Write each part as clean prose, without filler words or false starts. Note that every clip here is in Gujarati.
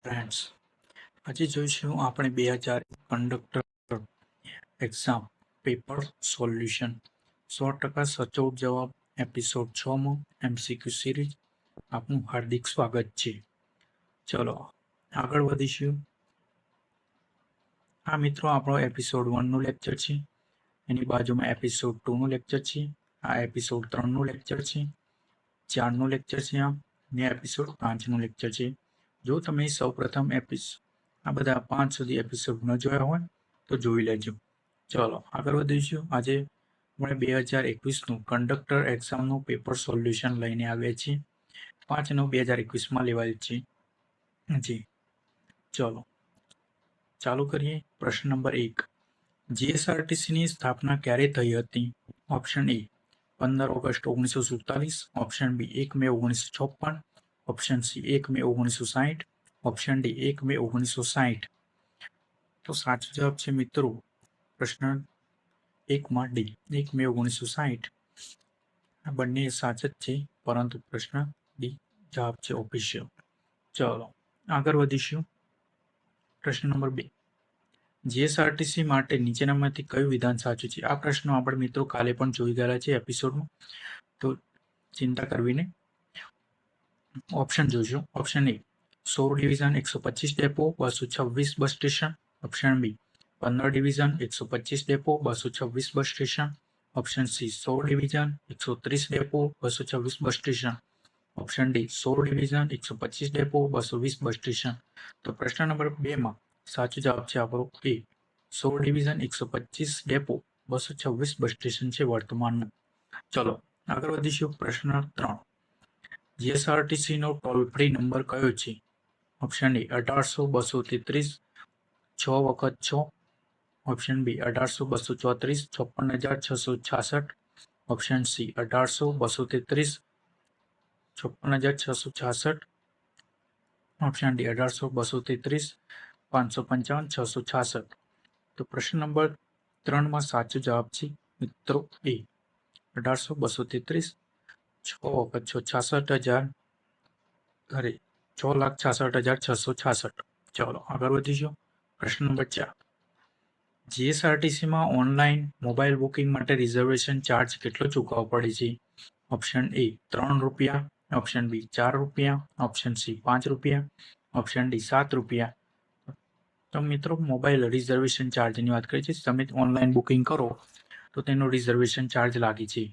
ફ્રેન્ડ્સ, આજે જોઈશું આપણે 2000 કંડક્ટર એક્ઝામ પેપર સોલ્યુશન 100% સચોટ જવાબ એપિસોડ 6માં MCQ સિરીઝ આપનું હાર્દિક સ્વાગત છે. ચલો આગળ વધીશું. આ મિત્રો આપણો એપિસોડ 1નું લેક્ચર છે, એની બાજુમાં એપિસોડ 2નું લેક્ચર છે, આ એપિસોડ 3નું લેક્ચર છે, 4નું લેક્ચર છે, ને એપિસોડ 5નું લેક્ચર છે. જો તમે સૌપ્રથમ આ બધા 5 સુધી એપિસોડ ન જોયા હોય તો જોઈ લેજો. ચલો આગળ વધીશું. આજે આપણે 2021નું કંડક્ટર એક્ઝામનું પેપર સોલ્યુશન લઈને આવ્યા છીએ. 5/9/2021માં લેવાયેલ છે. જી ચલો ચાલુ કરીએ. પ્રશ્ન નંબર 1. જીએસઆરટીસીની સ્થાપના ક્યારે થઈ હતી? Option A 15 August 1947, option B 1 May 1956, option C 1 May 1960, option D 1 May 1960. તો સાચો જવાબ છે મિત્રો પ્રશ્ન 1માં ડી 1 મે 1960. આ બંને સાચ જ છે, પરંતુ પ્રશ્ન ડી જવાબ છે ઓફિશિયલ. ચલો આગળ વધીશું. પ્રશ્ન નંબર 2. જીએસઆરટીસી માટે નીચેનામાંથી કયું વિધાન સાચું છે? આ પ્રશ્નો આપણે મિત્રો કાલે પણ જોઈ ગયેલા છે એપિસોડમાં, તો ચિંતા કરવી નહીં. ઓપ્શન જોઈશું. Option A 16 division 125 depot 226 bus station, option B 15 division 125 depot 226 bus station, option C 16 division 130 depot 226 bus station, option D 16 division 125 depot 220 bus station. તો પ્રશ્ન નંબર 2માં સાચો જવાબ છે આપણો A 16 division 125 depot 226 bus station છે વર્તમાનમાં. ચલો આગળ વધીશું. પ્રશ્ન 3. જીએસઆરટીસીનો ટોલ ફ્રી નંબર કયો છે? ઓપ્શન એ 1800-233 6 વખત 6, option B 1800-234 56,666, option C 1800-233 56,666, option D 1800-233 555,666. તો પ્રશ્ન નંબર 3માં સાચો જવાબ છે મિત્રો એ 1800-233 6 વખત 66,000 6,66,666. ચલો આગળ વધીશું. પ્રશ્ન નંબર 4. જીએસઆરટીસીમાં ઓનલાઈન મોબાઈલ બુકિંગ માટે રિઝર્વેશન ચાર્જ કેટલો ચૂકવવો પડે છે? ઓપ્શન એ 3 રૂપિયા, ઓપ્શન બી 4 રૂપિયા, ઓપ્શન સી 5 રૂપિયા, ઓપ્શન ડી 7 રૂપિયા. તો મિત્રો મોબાઈલ રિઝર્વેશન ચાર્જની વાત કરીએ છીએ. તમે ઓનલાઈન બુકિંગ કરો તો તેનો રિઝર્વેશન ચાર્જ લાગે છે.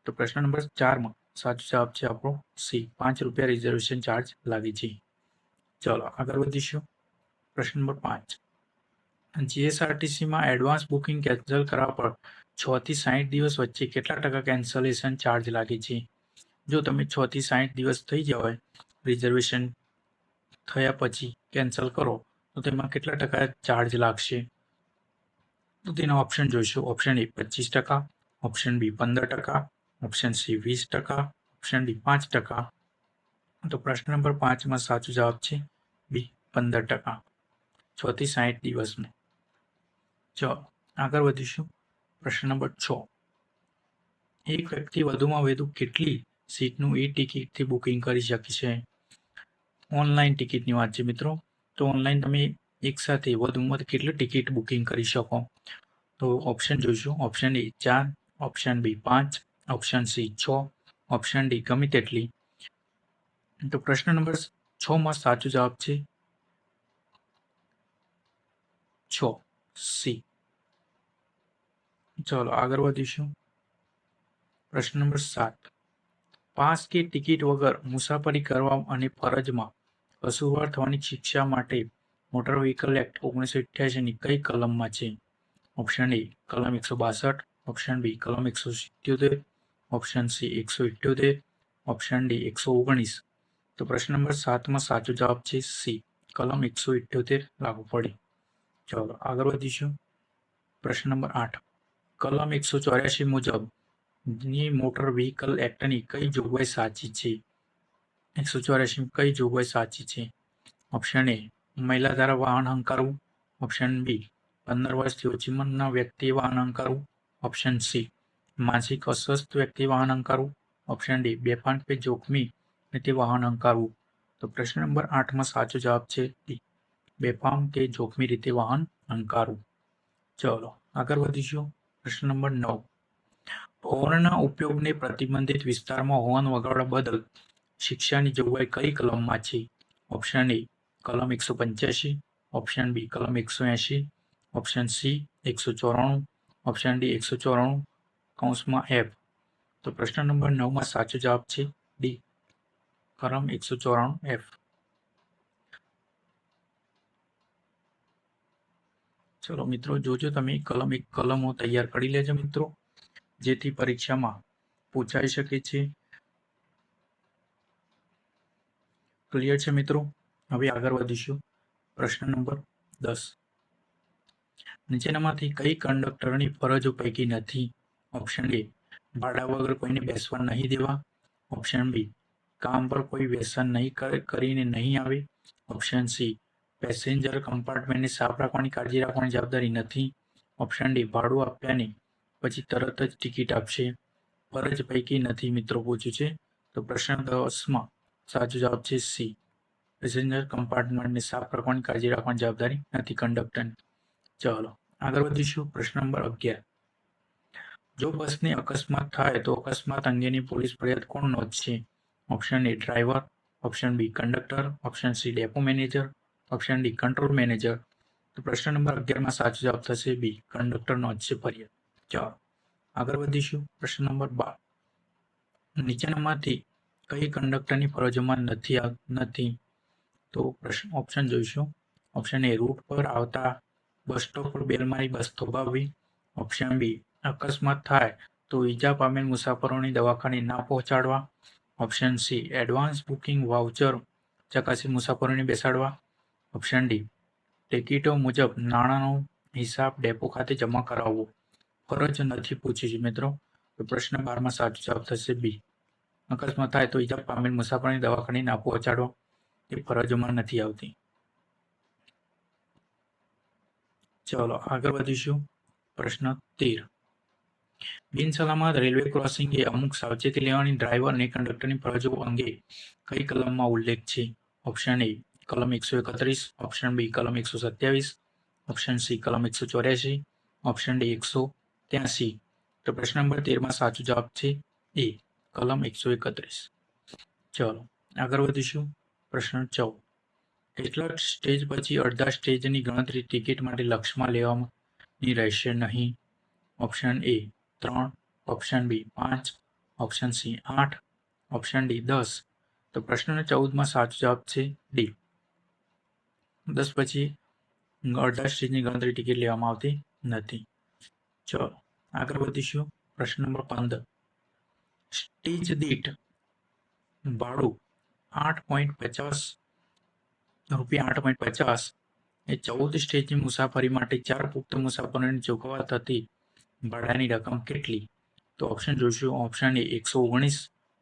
તો પ્રશ્ન નંબર 4માં સાચો જવાબ છે આપણો સી 5 રૂપિયા રિઝર્વેશન ચાર્જ લાગે છે. ચલો આગળ વધીશું. પ્રશ્ન નંબર 5. જીએસઆરટીસીમાં એડવાન્સ બુકિંગ કેન્સલ કરવા પર 6 થી 60 દિવસ વચ્ચે કેટલા ટકા કેન્સલેશન ચાર્જ લાગે છે? જો તમે 6 થી 60 દિવસ થઈ જાય રિઝર્વેશન થયા પછી કેન્સલ કરો તો તેમાં કેટલા ટકા ચાર્જ લાગશે? તો તેના ઓપ્શન જોઈશું. Option A 25%, option B 15%, option C 20%, option D 5%. તો પ્રશ્ન નંબર 5માં સાચો જવાબ છે બી 15%, 6 થી 60 દિવસમાં. ચલો આગળ વધીશું. પ્રશ્ન નંબર 6. એક વ્યક્તિ વધુમાં વધુ કેટલી સીટનું ઈ ટિકિટથી બુકિંગ કરી શકે છે? ઓનલાઈન ટિકિટની વાત છે મિત્રો. તો ઓનલાઈન તમે એકસાથે વધુમાં વધુ કેટલી ટિકિટ બુકિંગ કરી શકો? તો ઓપ્શન જોઈશું. Option A 4, option B 5, option C 6, option D ગમે તેટલી. તો પ્રશ્ન નંબર 6માં સાચો જવાબ છે 6 સી. ચલો આગળ વધીશું. પ્રશ્ન નંબર 7. પાસ કે ટિકિટ વગર મુસાફરી કરવા અને ફરજમાં કસૂરવાર થવાની શિક્ષા માટે મોટર વ્હીકલ એક્ટ 1988ની કઈ કલમમાં છે? ઓપ્શન એ કલમ 162, ઓપ્શન બી કલમ 177, ઓપ્શન સી 178, ઓપ્શન ડી 119. તો પ્રશ્ન નંબર 7માં સાચો જવાબ છે સી કલમ 178 લાગુ પડે. ચલો આગળ વધીશું. પ્રશ્ન નંબર 8. કલમ 184 મુજબ મોટર વ્હીકલ એક્ટની કઈ જોગવાઈ સાચી છે? 184 કઈ જોગવાઈ સાચી છે? ઓપ્શન એ મહિલા દ્વારા વાહન હંકારવું, ઓપ્શન બી 15 વર્ષથી ઓછી ઉંમરના વ્યક્તિએ વાહન હંકારવું, ઓપ્શન સી માનસિક અસ્વસ્થ વ્યક્તિ વાહન હંકારવું, ઓપ્શન ડી બેફામ કે જોખમી રીતે વાહન હંકારવું. તો પ્રશ્ન નંબર 8 માં સાચો જવાબ છે ડી, બેફામ કે જોખમી રીતે વાહન હંકારવું. ચલો આગળ વધીશું. પ્રશ્ન નંબર 9, હોર્નના ઉપયોગને પ્રતિબંધિત વિસ્તારમાં હોર્ન વગાડવા બદલ શિક્ષાની જોગવાઈ કઈ કલમમાં છે? ઓપ્શન એ કલમ 185, ઓપ્શન બી કલમ 180, ઓપ્શન સી 194, ઓપ્શન ડી 194 કૌંસમાં એફ. તો પ્રશ્ન નંબર 9 માં સાચો જવાબ છે ડી, કલમ 194 એફ. ચલો મિત્રો, જોજો તમે કલમો તૈયાર કરી લેજો મિત્રો, જેથી પરીક્ષામાં પૂછાઈ શકે છે. ક્લિયર છે મિત્રો? હવે આગળ વધીશું. પ્રશ્ન નંબર 10, નીચેનામાંથી કઈ કંડક્ટરની ફરજો પૈકી નથી? ઓપ્શન એ ભાડા વગર કોઈને બેસવા નહીં દેવા, ઓપ્શન બી કામ પર કોઈ વ્યસન નહીં કરીને નહીં આવે, ઓપ્શન સી પેસેન્જર કમ્પાર્ટમેન્ટને સાફ રાખવાની કાળજી રાખવાની જવાબદારી નથી, ઓપ્શન ડી ભાડું આપ્યાને પછી તરત જ ટિકિટ આપશે. ફરજ પૈકી નથી મિત્રો પૂછ્યું છે. તો પ્રશ્ન 10માં સાચો જવાબ છે સી, પેસેન્જર કમ્પાર્ટમેન્ટને સાફ રાખવાની કાળજી રાખવાની જવાબદારી નથી કંડક્ટરની. ચલો આગળ વધીશું. પ્રશ્ન નંબર 11, જો બસને અકસ્માત થાય તો અકસ્માત અંગેની પોલીસ ફરિયાદ કોણ નોંધશે? Option A driver, option B conductor, option C depot manager, option D control manager. તો પ્રશ્ન નંબર 11 માં સાચો જવાબ થશે બી, કંડક્ટર નોંધશે ફરિયાદ. ચાલો આગળ વધીશું. પ્રશ્ન નંબર 12, નીચેનામાંથી કઈ કંડક્ટરની ફરજોમાં નથી? તો પ્રશ્ન ઓપ્શન જોઈશું. ઓપ્શન એ રૂટ પર આવતા બસ સ્ટોપ પર બેલ મારી બસ થોભાવવી, ઓપ્શન બી અકસ્માત થાય તો ઈજા પામેલ મુસાફરોને દવાખાને ના પહોંચાડવા, option C advance booking voucher ચકાસી મુસાફરોને બેસાડવા, ઓપ્શન ડી ટિકિટો મુજબ નાણાંનો હિસાબ ડેપો ખાતે જમા કરાવવો. ફરજ નથી પૂછી છે મિત્રો. તો પ્રશ્ન 12 માં સાચો જવાબ થશે બી, અકસ્માત થાય તો ઈજા પામેલ મુસાફરોને દવાખાને ના પહોંચાડવા, એ ફરજોમાં નથી આવતી. ચલો આગળ વધીશું. પ્રશ્ન 13, બિનસલામત રેલવે ક્રોસિંગ એ અમુક સાવચેતી લેવાની ડ્રાઈવર અને કંડક્ટરની ફરજો અંગે કઈ કલમમાં ઉલ્લેખ છે? ઓપ્શન એ કલમ 131, ઓપ્શન બી કલમ 127, ઓપ્શન સી કલમ 184, ઓપ્શન ડી 183. તો પ્રશ્ન નંબર 13 માં સાચો જવાબ છે એ, કલમ 131. ચલો આગળ વધીશું. પ્રશ્ન 14, કેટલાક સ્ટેજ પછી અડધા સ્ટેજની ગણતરી ટિકિટ માટે લક્ષમાં લેવાની રહેશે નહીં? Option A 3, option B 5, option C 8, option D 10. તો પ્રશ્ન 14 માં સાચો જવાબ છે ડી, 10 પછી અડધા સ્ટેજની ગણતરી ટિકિટ લેવામાં આવતી નથી. ચલો આગળ વધીશું. પ્રશ્ન નંબર 15, સ્ટેજ દીઠ ભાડું 8.50 રૂપિયા 8.50 એ 14 સ્ટેજની મુસાફરી માટે 4 પુખ્ત મુસાફરોને ચૂકવવા થતી ભાડાની રકમ કેટલી? તો ઓપ્શન જોઈશું. Option A 119,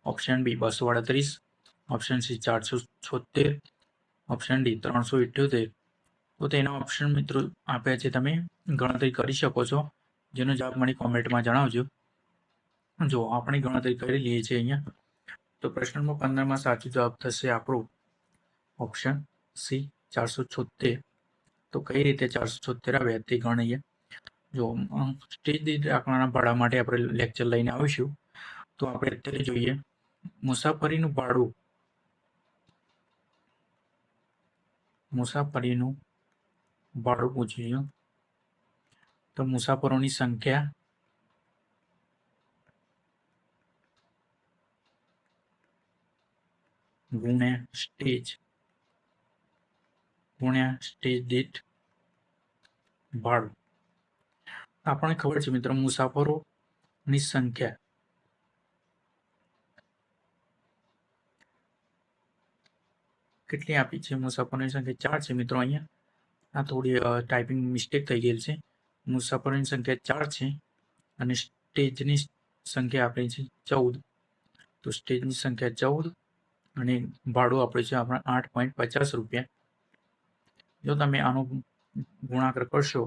option B 238, option C 476, option D 378. તો તેના ઓપ્શન મિત્રો આપ્યા છે, તમે ગણતરી કરી શકો છો. જેનો જવાબ મને કોમેન્ટમાં જણાવજો. જો આપણે ગણતરી કરી લઈએ છીએ અહીંયા. તો પ્રશ્ન નંબર 15 માં સાચો જવાબ થશે આપણો ઓપ્શન સી 476. તો કઈ રીતે 476 આવ્યા તે ગણીએ. જો સ્ટેજ દીઠ આંકડાના ભાડા માટે આપણે લેક્ચર લઈને આવીશું. તો આપણે અત્યારે જોઈએ મુસાફરીનું ભાડું પૂછ્યું. તો મુસાફરોની સંખ્યા ગુણ્યા સ્ટેજ દીઠ ભાડું. આપણને ખબર છે મિત્રો, મુસાફરોની સંખ્યા કેટલી આપી છે? મુસાફરોની સંખ્યા 4 છે મિત્રો. અહીંયા આ થોડી ટાઈપિંગ મિસ્ટેક થઈ ગયેલ છે. મુસાફરોની સંખ્યા 4 છે અને સ્ટેજની સંખ્યા આપણી છે 14. તો સ્ટેજની સંખ્યા 14 અને ભાડું આપણે છે આપણા 8.50 રૂપિયા. જો તમે આનો ગુણાકાર કરશો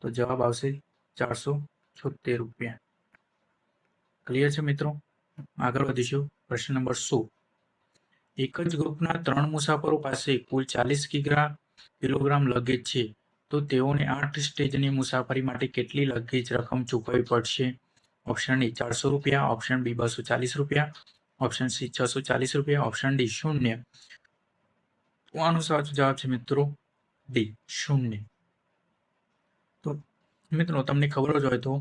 તો જવાબ આવશે 476 રૂપિયા. ક્લિયર છે મિત્રો? આગળ વધીશું. પ્રશ્ન નંબર 16, એક જ ગ્રુપના 3 મુસાફરો પાસે કુલ 40 કિલોગ્રામ લગેજ છે, તો તેઓને 8 સ્ટેજની મુસાફરી માટે કેટલી લગેજ રકમ ચૂકવવી પડશે? ઓપ્શન એ 400 રૂપિયા, ઓપ્શન બી 240 રૂપિયા, ઓપ્શન સી 640 રૂપિયા, ઓપ્શન ડી 0. તો આનો સાચો જવાબ છે મિત્રો ડી 0. તો મિત્રો તમને ખબર જ હોય તો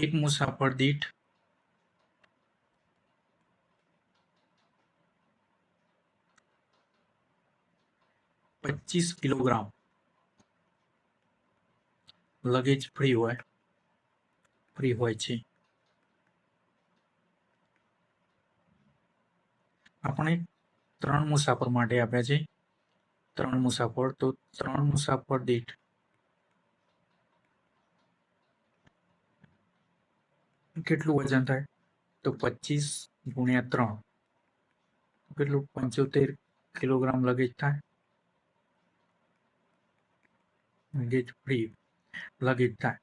એક મુસાફર દીઠ 25 કિલોગ્રામ લગેજ ફ્રી હોય છે. આપણે 3 મુસાફર માટે આપ્યા છે 3 મુસાફર, તો 3 મુસાફર દીઠ કેટલું વજન થાય? તો 25 ગુણ્યા 3 કેટલું? 75 કિલોગ્રામ લગેજ થાય. લગેજ ફ્રી લગેજ થાય.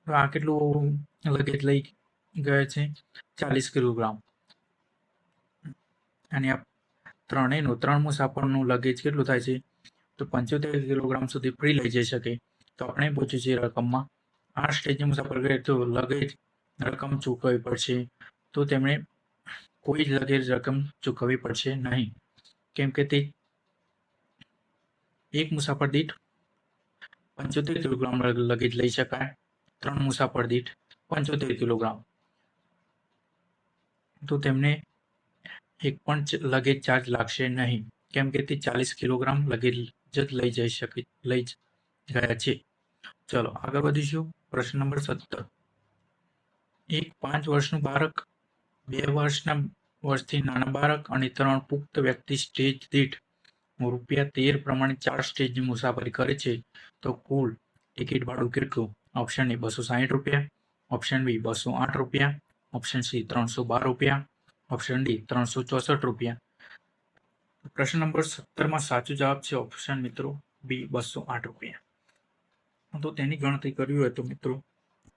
તો આ કેટલું લગેજ લઈ ગયા છે? 40 કિલોગ્રામ. અને આ ત્રણેયનું 3 મુસાફરનું લગેજ કેટલું થાય છે? તો 75 કિલોગ્રામ સુધી ફ્રી લઈ જઈ શકે. તો આપણે પૂછ્યું છે રકમમાં 8 સ્ટેજની મુસાફરી કરે તો લગેજ રકમ ચૂકવવી પડશે. તો તેમણે કોઈ જ લગેજ રકમ ચૂકવવી પડશે નહીં, કેમ કે તે એક મુસાફર દીઠ 75 કિલોગ્રામ લગેજ લઈ શકાય, 3 મુસાફર દીઠ 75 કિલોગ્રામ. તો તેમને એક પણ લગેજ ચાર્જ લાગશે નહીં, કેમ કે તે 40 કિલોગ્રામ લગેજ જ લઈ ગયા છે. ચલો આગળ વધીશું. પ્રશ્ન નંબર 17. એક 5 વર્ષનું બાળક, 2 વર્ષથી નાના બાળક અને 3 પુખ્ત વ્યક્તિ સ્ટેજ દીઠ ₹13 પ્રમાણે 4 સ્ટેજની મુસાફરી કરે છે, તો કુલ ટિકિટ ભાડું કેટલું? ઓપ્શન એ 260 રૂપિયા, ઓપ્શન બી 208 રૂપિયા, ઓપ્શન સી 312 રૂપિયા, ઓપ્શન ડી 364 રૂપિયા. પ્રશ્ન નંબર 17માં સાચો જવાબ છે ઓપ્શન મિત્રો બી 208 રૂપિયા. તો તેની ગણતરી કરવી હોય તો મિત્રો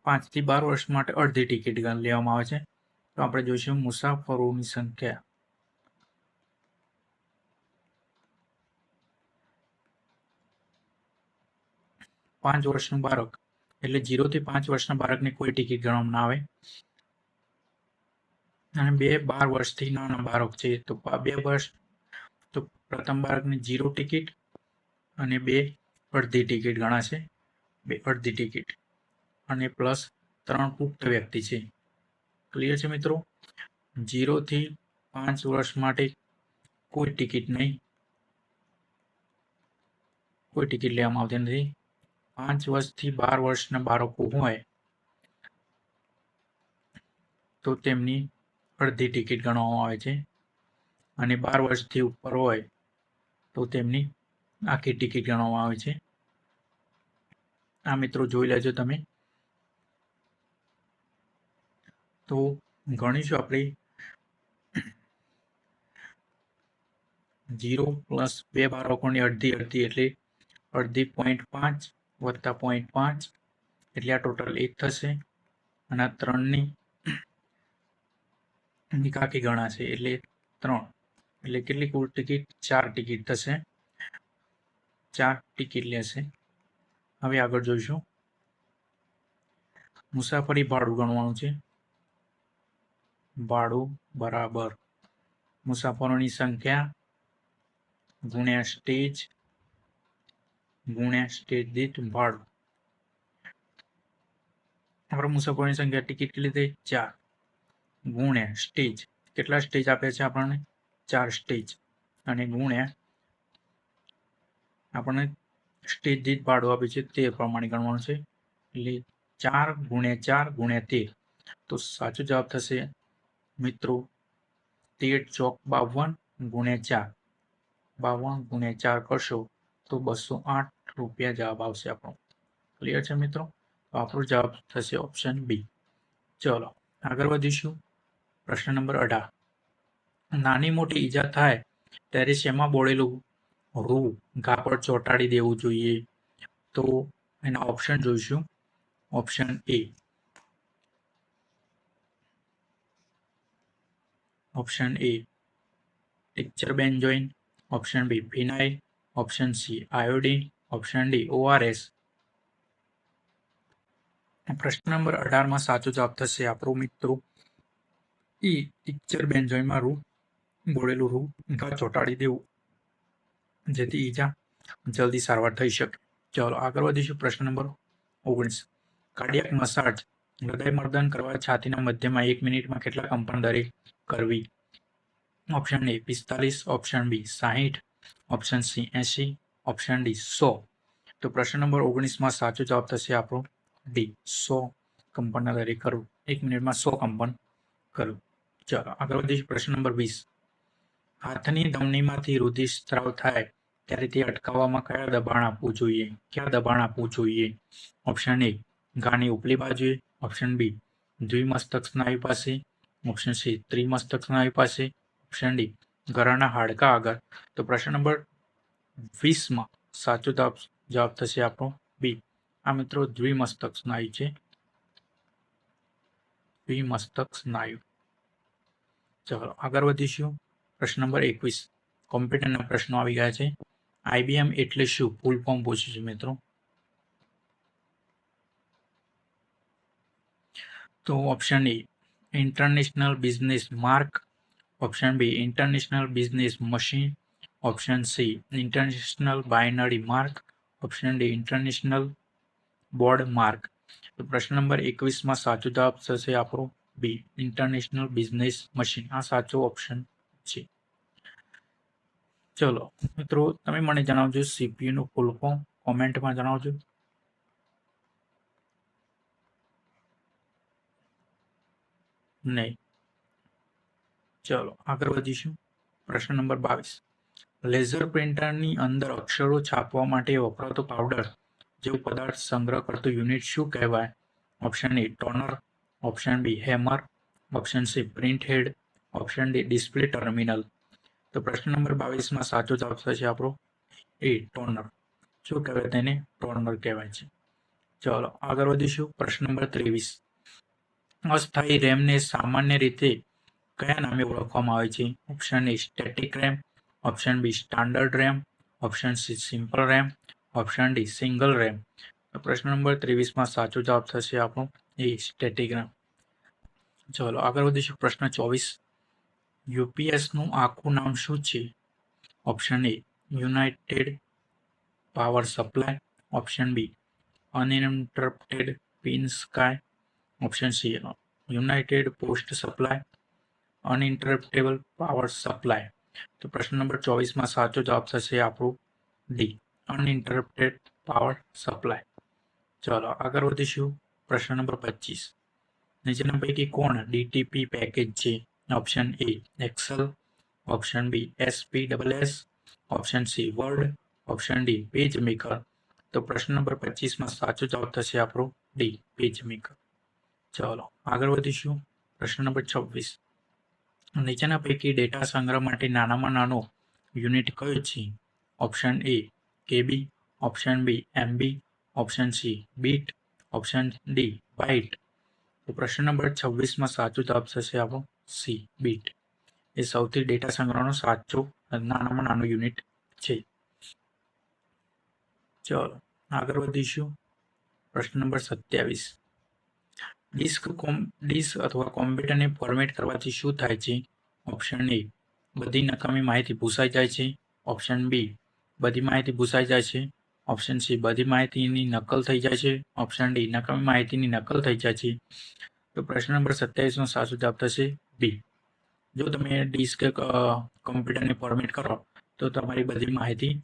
5 થી 12 વર્ષ માટે અડધી ટિકિટ લેવામાં આવે છે. તો આપણે જોઈશું મુસાફરોની સંખ્યા. 5 વર્ષનું બાળક એટલે 0 થી 5 વર્ષના બાળકને કોઈ ટિકિટ ગણવામાં ના આવે. અને 12 વર્ષથી નાના બાળક છે તો 2 વર્ષ, તો પ્રથમ બાળકને 0 ટિકિટ અને 2 અડધી ટિકિટ ગણાશે. 2 અડધી ટિકિટ અને પ્લસ 3 પુખ્ત વ્યક્તિ છે. ક્લિયર છે મિત્રો? 0 થી 5 વર્ષ માટે કોઈ ટિકિટ નહીં, કોઈ ટિકિટ લેવામાં આવતી નથી. 5 વર્ષથી 12 વર્ષના બાળકો હોય તો તેમની અડધી ટિકિટ ગણવામાં આવે છે, અને 12 વર્ષથી ઉપર હોય તો તેમની આખી ટિકિટ ગણવામાં આવે છે. આ મિત્રો જોઈ લેજો તમે. તો ગણીશું આપણે 0 પ્લસ 2 બાળકોની અડધી એટલે અડધી 0.5 વત્તા 0.5 એટલે આ ટોટલ 1 થશે, અને આ 3ની નિકાકી ગણાશે એટલે 3, એટલે કેટલી કુલ ટિકિટ? 4 ટિકિટ થશે. 4 ટિકિટ લેશે. હવે આગળ જોઈશું. મુસાફરી ભાડું ગણવાનું છે. ભાડું બરાબર મુસાફરોની સંખ્યા ગુણ્યા સ્ટેજ દીઠ ભાડું. આપણે મુસાફરોની સંખ્યા ટિકિટ કેટલી થઈ? 4 ગુણ્યા સ્ટેજ, કેટલા સ્ટેજ આપ્યા છે આપણને? 4 સ્ટેજ, અને ગુણ્યા આપણને સ્ટેજ દીઠ ભાડું આપે છે તે પ્રમાણે ગણવાનું છે. એટલે 4 ગુણ્યા 4 ગુણ્યા 13. તો સાચો જવાબ થશે મિત્રો 13 ચોક 52 ગુણ્યા 4. 52 ગુણ્યા 4 કરશો તો 208 રૂપિયા જવાબ આવશે આપણો. ક્લિયર છે મિત્રો? તો આપણો જવાબ થશે ઓપ્શન બી. ચલો આગળ વધીશું. પ્રશ્ન નંબર 18. નાની મોટી ઈજા થાય ત્યારે શેમાં બોળેલું રૂ ઘા પર ચોંટાડી દેવું જોઈએ? તો એના ઓપ્શન જોઈશું. Option A tincture benzoin, option B phenyl, option C iodine, option D ORS. પ્રશ્ન નંબર 18 સાચો જવાબ થશે આપણો મિત્રો ઈ ટીચર બેન્ઝોઇનમાં બોળેલું ઘા ચોંટાડી દેવું, જેથી ઈજા જલ્દી સારવાર થઈ શકે. ચાલો આગળ વધીશું. પ્રશ્ન નંબર 19 કાર્ડિયાક મસાજ હૃદયમર્દન કરવા છાતીના મધ્યમાં 1 મિનિટમાં કેટલા કંપન દરે કરવી? Option A 45, option B 60, option C 80, option D 100. તો પ્રશ્ન નંબર 19 સાચો જવાબ થશે આપણો ડી 100 કંપનના દરે કરવું. 1 મિનિટમાં 100 કંપન કરવું. ચાલો આગળ વધીશું. પ્રશ્ન નંબર 20 હાથની ધમનીમાંથી રુધિર સ્ત્રાવ થાય ત્યારે તે અટકાવવામાં કયા દબાણ આપવું જોઈએ? ક્યાં દબાણ આપવું જોઈએ? ઓપ્શન એ ઘાની ઉપલી બાજુએ, ઓપ્શન બી દ્વિમસ્તક સ્નાયુ પાસે, ઓપ્શન સી ત્રિમસ્તક સ્નાયુ પાસે, ઓપ્શન ડી ગળાના હાડકા આગળ. તો પ્રશ્ન નંબર 20 સાચો જવાબ થશે આપણો બી. આ મિત્રો દ્વિમસ્તક સ્નાયુ છે, દ્વિમસ્તક સ્નાયુ. ચાલો આગળ વધીશું. પ્રશ્ન નંબર 21 કોમ્પ્યુટરના પ્રશ્નો આવી ગયા છે. IBM એટલે શું? ફૂલ ફોર્મ પૂછ્યું છે મિત્રો. તો option A international business mark, option B international business machine, option C international binary mark, option D international board mark. તો પ્રશ્ન નંબર 21 સાચો જવાબ થશે આપણો બી ઇન્ટરનેશનલ બિઝનેસ મશીન. આ સાચો ઓપ્શન છે. ચલો મિત્રો તમે મને જણાવજો CPU નું ફૂલ ફોર્મ કોમેન્ટમાં જણાવજો. નહીં. ચલો આગળ વધીશું. પ્રશ્ન નંબર 22 લેઝર પ્રિન્ટરની અંદર અક્ષરો છાપવા માટે વપરાતો પાવડર જેવો પદાર્થ સંગ્રહ કરતું યુનિટ શું કહેવાય? Option A toner, option B hammer, option C print head, option D display terminal. તો પ્રશ્ન નંબર 22 સાચો જવાબ થશે આપણો એ ટોનર. શું કહેવાય તેને? ટોનર કહેવાય છે. ચલો આગળ વધીશું. પ્રશ્ન નંબર 23 અસ્થાયી રેમને સામાન્ય રીતે કયા નામે ઓળખવામાં આવે છે? Option A static RAM, option B standard RAM, option C simple RAM, option D single RAM. પ્રશ્ન નંબર 23 સાચો જવાબ થશે આપણો એ સ્ટેટિક રેમ. ચલો આગળ વધીશું. પ્રશ્ન 24 UPSનું આખું નામ શું છે? Option A united power supply, option B uninterrupted pin sky, option C united post supply, uninterruptible power supply. તો પ્રશ્ન નંબર 24 સાચો જવાબ થશે આપણું ડી અનઇન્ટરપ્ટેડ પાવર સપ્લાય. ચલો આગળ વધીશું. પ્રશ્ન નંબર 25 નીચેના પૈકી કોણ DTP પેકેજ છે? Option A Excel, option B SPSS, option C Word, option D PageMaker. તો પ્રશ્ન નંબર 25 સાચો જવાબ થશે આપણો ડી પેજ મેકર. ચલો આગળ વધીશું. પ્રશ્ન નંબર 26 નીચેના પૈકી ડેટા સંગ્રહ માટે નાનામાં નાનો યુનિટ કયો છે? Option A KB, option B MB, option C bit, option D byte. તો પ્રશ્ન નંબર 26 સાચો જવાબ થશે આપણો સી બીટ. એ સૌથી ડેટા સંગ્રહનો સાચો નાનામાં નાનો યુનિટ છે. ચલો આગળ વધીશું. પ્રશ્ન નંબર 27 ડિસ્ક અથવા કોમ્પ્યુટરને ફોર્મેટ કરવાથી શું થાય છે? ઓપ્શન એ બધી નકામી માહિતી ભૂસાઈ જાય છે, ઓપ્શન બી બધી માહિતી ભૂસાઈ જાય છે, ઓપ્શન સી બધી માહિતીની નકલ થઈ જાય છે, ઓપ્શન ડી નકામી માહિતીની નકલ થઈ જાય છે. તો પ્રશ્ન નંબર 27 સાચો જવાબ થશે બી. જો તમે ડિસ્ક કોમ્પ્યુટરને ફોર્મેટ કરો તો તમારી બધી માહિતી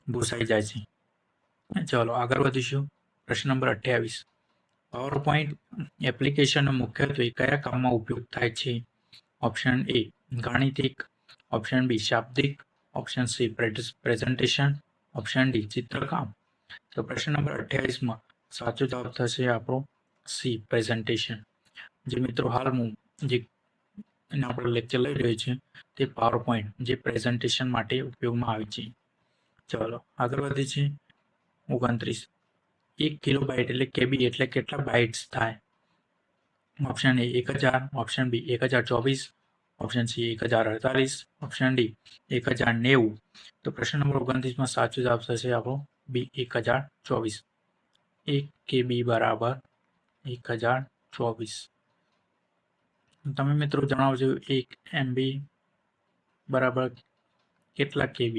ભૂસાઈ જાય છે. ચલો આગળ વધીશું. પ્રશ્ન નંબર 28 પાવર પોઈન્ટ એપ્લિકેશનનો મુખ્યત્વે કયા કામમાં ઉપયોગ થાય છે? ઓપ્શન એ ગાણિતિક, ઓપ્શન બી શાબ્દિક, option C presentation, option D ચિત્રકામ. તો પ્રશ્ન નંબર 28 સાચો જવાબ થશે આપણો સી પ્રેઝન્ટેશન. જે મિત્રો હાલ હું જે આપણે લેક્ચર લઈ રહ્યો છે તે પાવર પોઈન્ટ જે પ્રેઝન્ટેશન માટે ઉપયોગમાં આવે છે. ચલો આગળ વધીએ છીએ. 29 1 કિલોબાઇટ એટલે KB એટલે કેટલા બાઇટ્સ થાય? Option A 1000, option B 1024, option C 1048, option D 1090. તો પ્રશ્ન નંબર 29 સાચો જવાબ થશે આપણો બી 1024. 1 KB બરાબર 1024. તમે મિત્રો જણાવજો 1 MB બરાબર કેટલા KB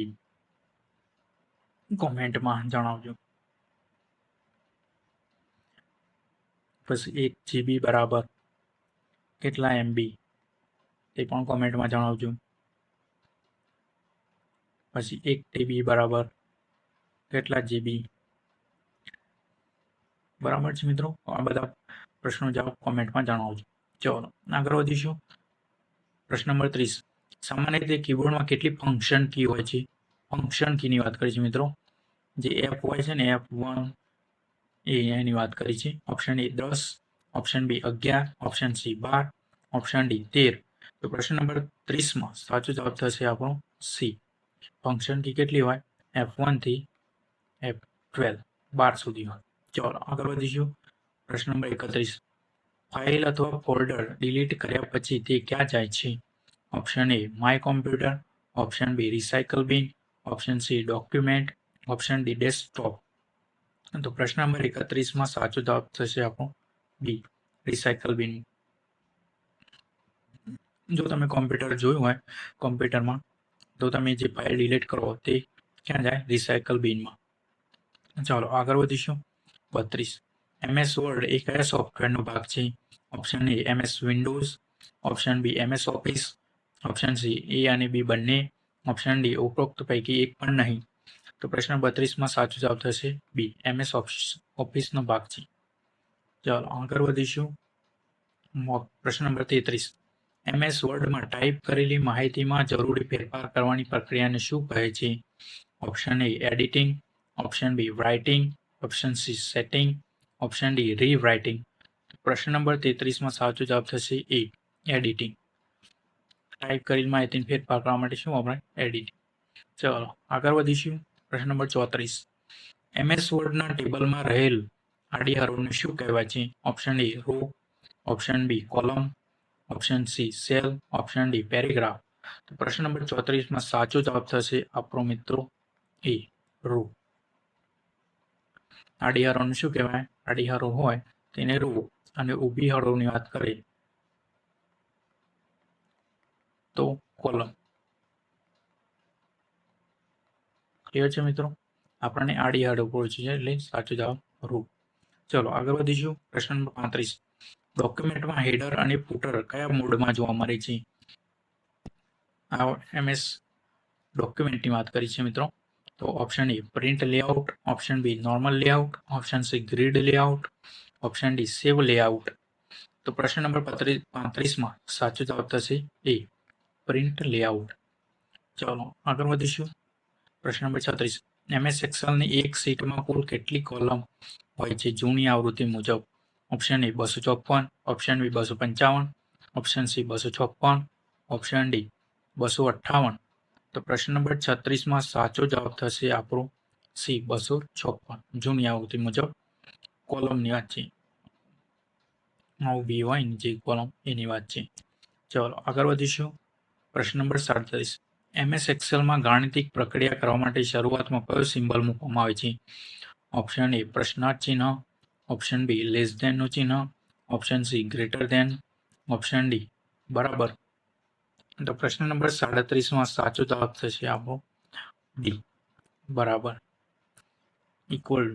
કોમેન્ટમાં જણાવજો. પછી 1 GB બરાબર કેટલા MB તે પણ કોમેન્ટમાં જણાવજો. પછી 1 TB બરાબર કેટલા GB. બરાબર છે મિત્રો, આ બધા પ્રશ્નો જવાબ કોમેન્ટમાં જણાવજો. ચલો આગળ વધીશું. પ્રશ્ન નંબર 30. સામાન્ય રીતે કીબોર્ડમાં કેટલી ફંક્શન કી હોય છે? ફંક્શન કીની વાત કરી છે મિત્રો. જે F હોય છે ને F1 એની વાત કરી છે. Option A 10, option B 11, option C 12, option D 13. તો પ્રશ્ન નંબર 30માં સાચો જવાબ થશે આપણો સી. ફંક્શન કી કેટલી હોય? F1 થી F12 12 સુધી હોય. ચલો આગળ વધીશું. પ્રશ્ન નંબર 31. ફાઇલ અથવા ફોલ્ડર ડિલીટ કર્યા પછી તે ક્યાં જાય છે? Option A my computer, option B recycle bin, option C document, option D desktop. તો પ્રશ્ન નંબર 31માં સાચો જવાબ થશે આપણો બી રિસાયકલ બિન. જો તમે કોમ્પ્યુટર જોયું હોય કોમ્પ્યુટરમાં તો તમે જે ફાઇલ ડિલીટ કરો તે ક્યાં જાય? રિસાયકલ બિનમાં. ચાલો આગળ વધીશું. 32. MS વર્ડ એ કયા સોફ્ટવેરનો ભાગ છે? Option A MS Windows, option B MS Office, option C A અને બી બંને, ઓપ્શન ડી ઉપરોક્ત પૈકી એક પણ નહીં. તો પ્રશ્ન 32માં સાચો જવાબ થશે બી MS ઓફિસનો ભાગ છે. ચાલો આગળ વધીશું. પ્રશ્ન નંબર 33. MS વર્ડમાં ટાઈપ કરેલી માહિતીમાં જરૂરી ફેરફાર કરવાની પ્રક્રિયાને શું કહે છે? Option A editing, option B writing, option C setting, option D rewriting. પ્રશ્ન નંબર 33માં સાચો જવાબ થશે એ એડિટિંગ. ટાઈપ કરેલી માહિતીને ફેરફાર કરવા માટે શું આપણે એડિટિંગ. ચલો આગળ વધીશું. પ્રશ્ન નંબર 34. MS વર્ડના ટેબલમાં રહેલ આડી હરોળને શું કહેવાય છે? Option A row, option B column, option C cell, option D paragraph. તો પ્રશ્ન નંબર 34માં સાચો જવાબ થશે આપણો મિત્રો એ રો. આડી હરોળને શું કહેવાય? આડી હરોળ હોય તેને રો, અને ઊભી હરોળની વાત કરીએ તો કોલમ. ક્લિયર છે મિત્રો? આપણને આડી હરોળ છે એટલે સાચો જવાબ રો. ચલો આગળ વધીશું. પ્રશ્ન નંબર 35. ડોક્યુમેન્ટમાં હેડર અને ફૂટર કયા મોડમાં જોવા મળે છે? આ MS ડોક્યુમેન્ટની વાત કરી છે મિત્રો. તો option A print layout, option B normal layout, option C grid layout, option D save layout. તો પ્રશ્ન નંબર 35માં સાચો જવાબ થશે એ પ્રિન્ટ લેઆઉટ. ચાલો આગળ વધીશું. પ્રશ્ન નંબર 36. MS એક્સેલની એક શીટમાં કુલ કેટલી કોલમ હોય છે જૂની આવૃત્તિ મુજબ? Option A 254, option B 255, option C 256, option D 258. તો પ્રશ્ન નંબર 36માં સાચો જવાબ થશે આપણો સી 256. જૂની આવૃત્તિ મુજબ કોલમની વાત છે. બી હોય જે કોલમ એની વાત છે. ચલો આગળ વધીશું. પ્રશ્ન નંબર 37. MS એક્સેલમાં ગાણિતિક પ્રક્રિયા કરવા માટે શરૂઆતમાં કયો સિમ્બલ મૂકવામાં આવે છે? ઓપ્શન એ પ્રશ્નાર્થ ચિહ્ન, ઓપ્શન બી લેસ ધેનનું ચિહ્ન, option C greater than, option D બરાબર. તો પ્રશ્ન નંબર 37માં સાચો જવાબ થશે આપણો ડી બરાબર, ઇક્વલ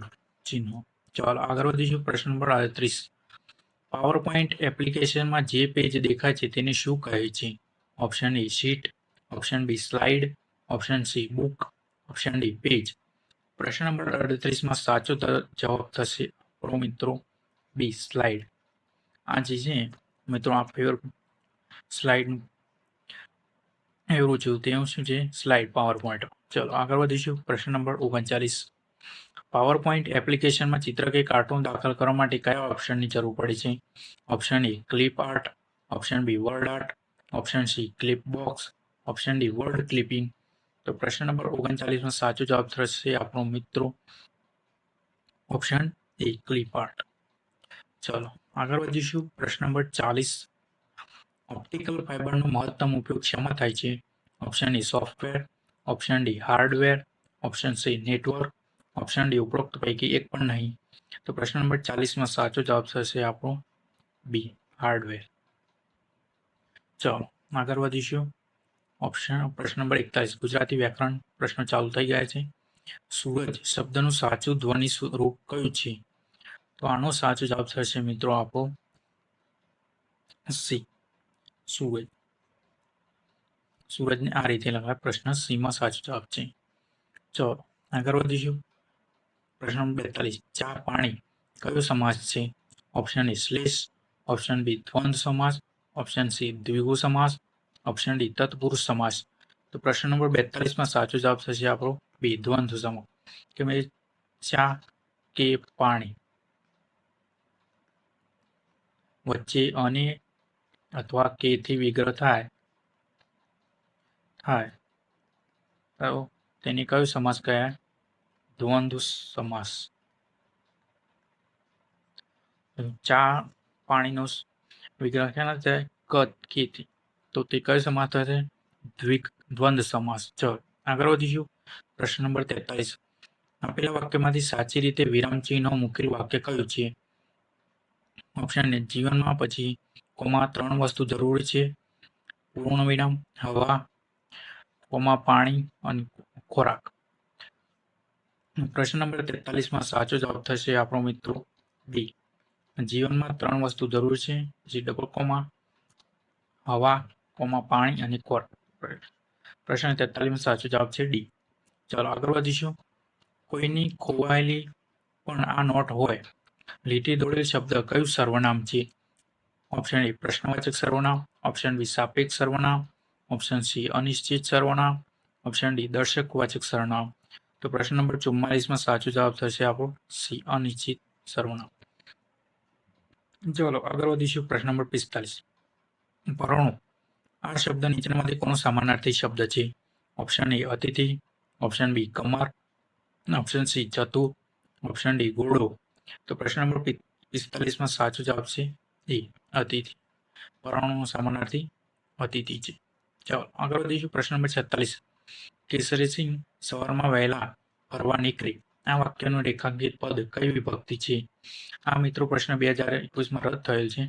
ચિહ્ન. ચાલો આગળ વધીશું. પ્રશ્ન નંબર 38. પાવર પોઈન્ટ એપ્લિકેશનમાં જે પેજ દેખાય છે તેને શું કહે છે? Option A sheet, option B slide, option C book, option D page. પ્રશ્ન નંબર 38માં સાચો જવાબ થશે આપણો મિત્રો બી સ્લાઇડ. આ જે છે મિત્રો આ ફેવર સ્લાઇડ એવું છું તેવું શું છે? Slide power point. ચલો આગળ વધીશું. પ્રશ્ન નંબર 39. પાવર પોઈન્ટ એપ્લિકેશનમાં ચિત્ર કે કાર્ટૂન દાખલ કરવા માટે કયા ઓપ્શનની જરૂર પડે છે? Option A clip art, option B word art, option C clip box, option D word clipping. તો પ્રશ્ન નંબર 39માં સાચો જવાબ થશે આપણો મિત્રો ઓપ્શન એ ક્લિપ આર્ટ. ચલો આગળ વધીશું. પ્રશ્ન નંબર 40. ઓપ્ટિકલ ફાઇબરનો મહત્તમ ઉપયોગ શેમાં થાય છે? ઓપ્શન એ software, option D hardware, option C network, option D ઉપરોક્ત પૈકી એક પણ નહીં. તો પ્રશ્ન નંબર 40માં સાચો જવાબ થશે આપણો બી હાર્ડવેર. ચાલો આગળ વધીશું. પ્રશ્ન નંબર 41 ગુજરાતી વ્યાકરણ પ્રશ્નો ચાલુ થઈ ગયા છે. સૂરજ શબ્દનું સાચું ધ્વનિ રૂપ કયું છે? તો આનો સાચો જવાબ થશે મિત્રો આપો સી સૂરજ. સૂરજને આ રીતે લખાય. પ્રશ્ન સી માં સાચો જવાબ છે. ચલો આગળ વધીશું. પ્રશ્ન નંબર 42 ચા પાણી કયો સમાસ છે? ઓપ્શન એ શ્લેષ, ઓપ્શન બી દ્વંદ્વ સમાસ, ઓપ્શન સી દ્વિગુ સમાસ, ઓપ્શન ડી તત્પુરુષ સમાસ. તો પ્રશ્ન નંબર 42માં સાચો જવાબ થશે આપણો બી દ્વંદ્વ સમાસ. કે ચા કે પાણી વચ્ચે અને અથવા કે થી વિગ્રહ થાય તો તેને કયો સમાસ કહેવાય? દ્વંદ્વ સમાસ. ચા પાણીનો વિગ્રહ ક્યાં થાય? કદ કેથી. તો તે કયો સમાસ થશે? દ્વંદ્વ સમાસ. ચલો આગળ વધીશું. પ્રશ્ન નંબર 43 આપેલા વાક્યમાંથી સાચી રીતે વિરામ ચિહ્નો મૂકેલ વાક્ય કયું છે? ઓપ્શન એ જીવનમાં પછી કોમાં 3 વસ્તુ જરૂરી છે. પૂર્ણ વિરામ, હવા, કોમાં પાણી અને ખોરાક. પ્રશ્ન નંબર 43માં સાચો જવાબ થશે આપણો મિત્રો બી જીવનમાં 3 વસ્તુ જરૂર છે. પછી ડબલ કોમા હવા, કોમા પાણી અને ખોરાક. પ્રશ્ન 43માં સાચો જવાબ છે ડી. ચાલો આગળ વધીશું. કોઈની ખોવાયેલી પણ આ નોટ હોય લીટી દોડેલ શબ્દ કયું સર્વનામ છે? ઓપ્શન એ પ્રશ્નવાચક સર્વનામ, ઓપ્શન બી સાપેક્ષ સર્વનામ, ઓપ્શન સી અનિશ્ચિત સર્વનામ, ઓપ્શન ડી દર્શકવાચક સર્વનામ. તો પ્રશ્ન નંબર 44માં સાચો જવાબ થશે આપણો સી અનિશ્ચિત સર્વનામ. ચલો આગળ વધીશું. પ્રશ્ન નંબર 45 પરણું આ શબ્દ નીચેનામાંથી કોનો સમાનાર્થી શબ્દ છે? ઓપ્શન એ અતિથિ, ઓપ્શન બી કમાર, ઓપ્શન સી ચતુર, ઓપ્શન ડી ઘોડો. તો પ્રશ્ન નંબર 45માં સાચો જવાબ છે એ અતિથિ. પરણુંનો સમાનાર્થી અતિથિ છે. ચાલો આગળ વધીશું. પ્રશ્ન નંબર 46 કેસરીસિંહ સવારમાં વહેલા ફરવા નીકળી આ વાક્યનું રેખાંકિત પદ કઈ વિભક્તિ છે? આ મિત્રો પ્રશ્ન 2021માં રદ થયેલ છે.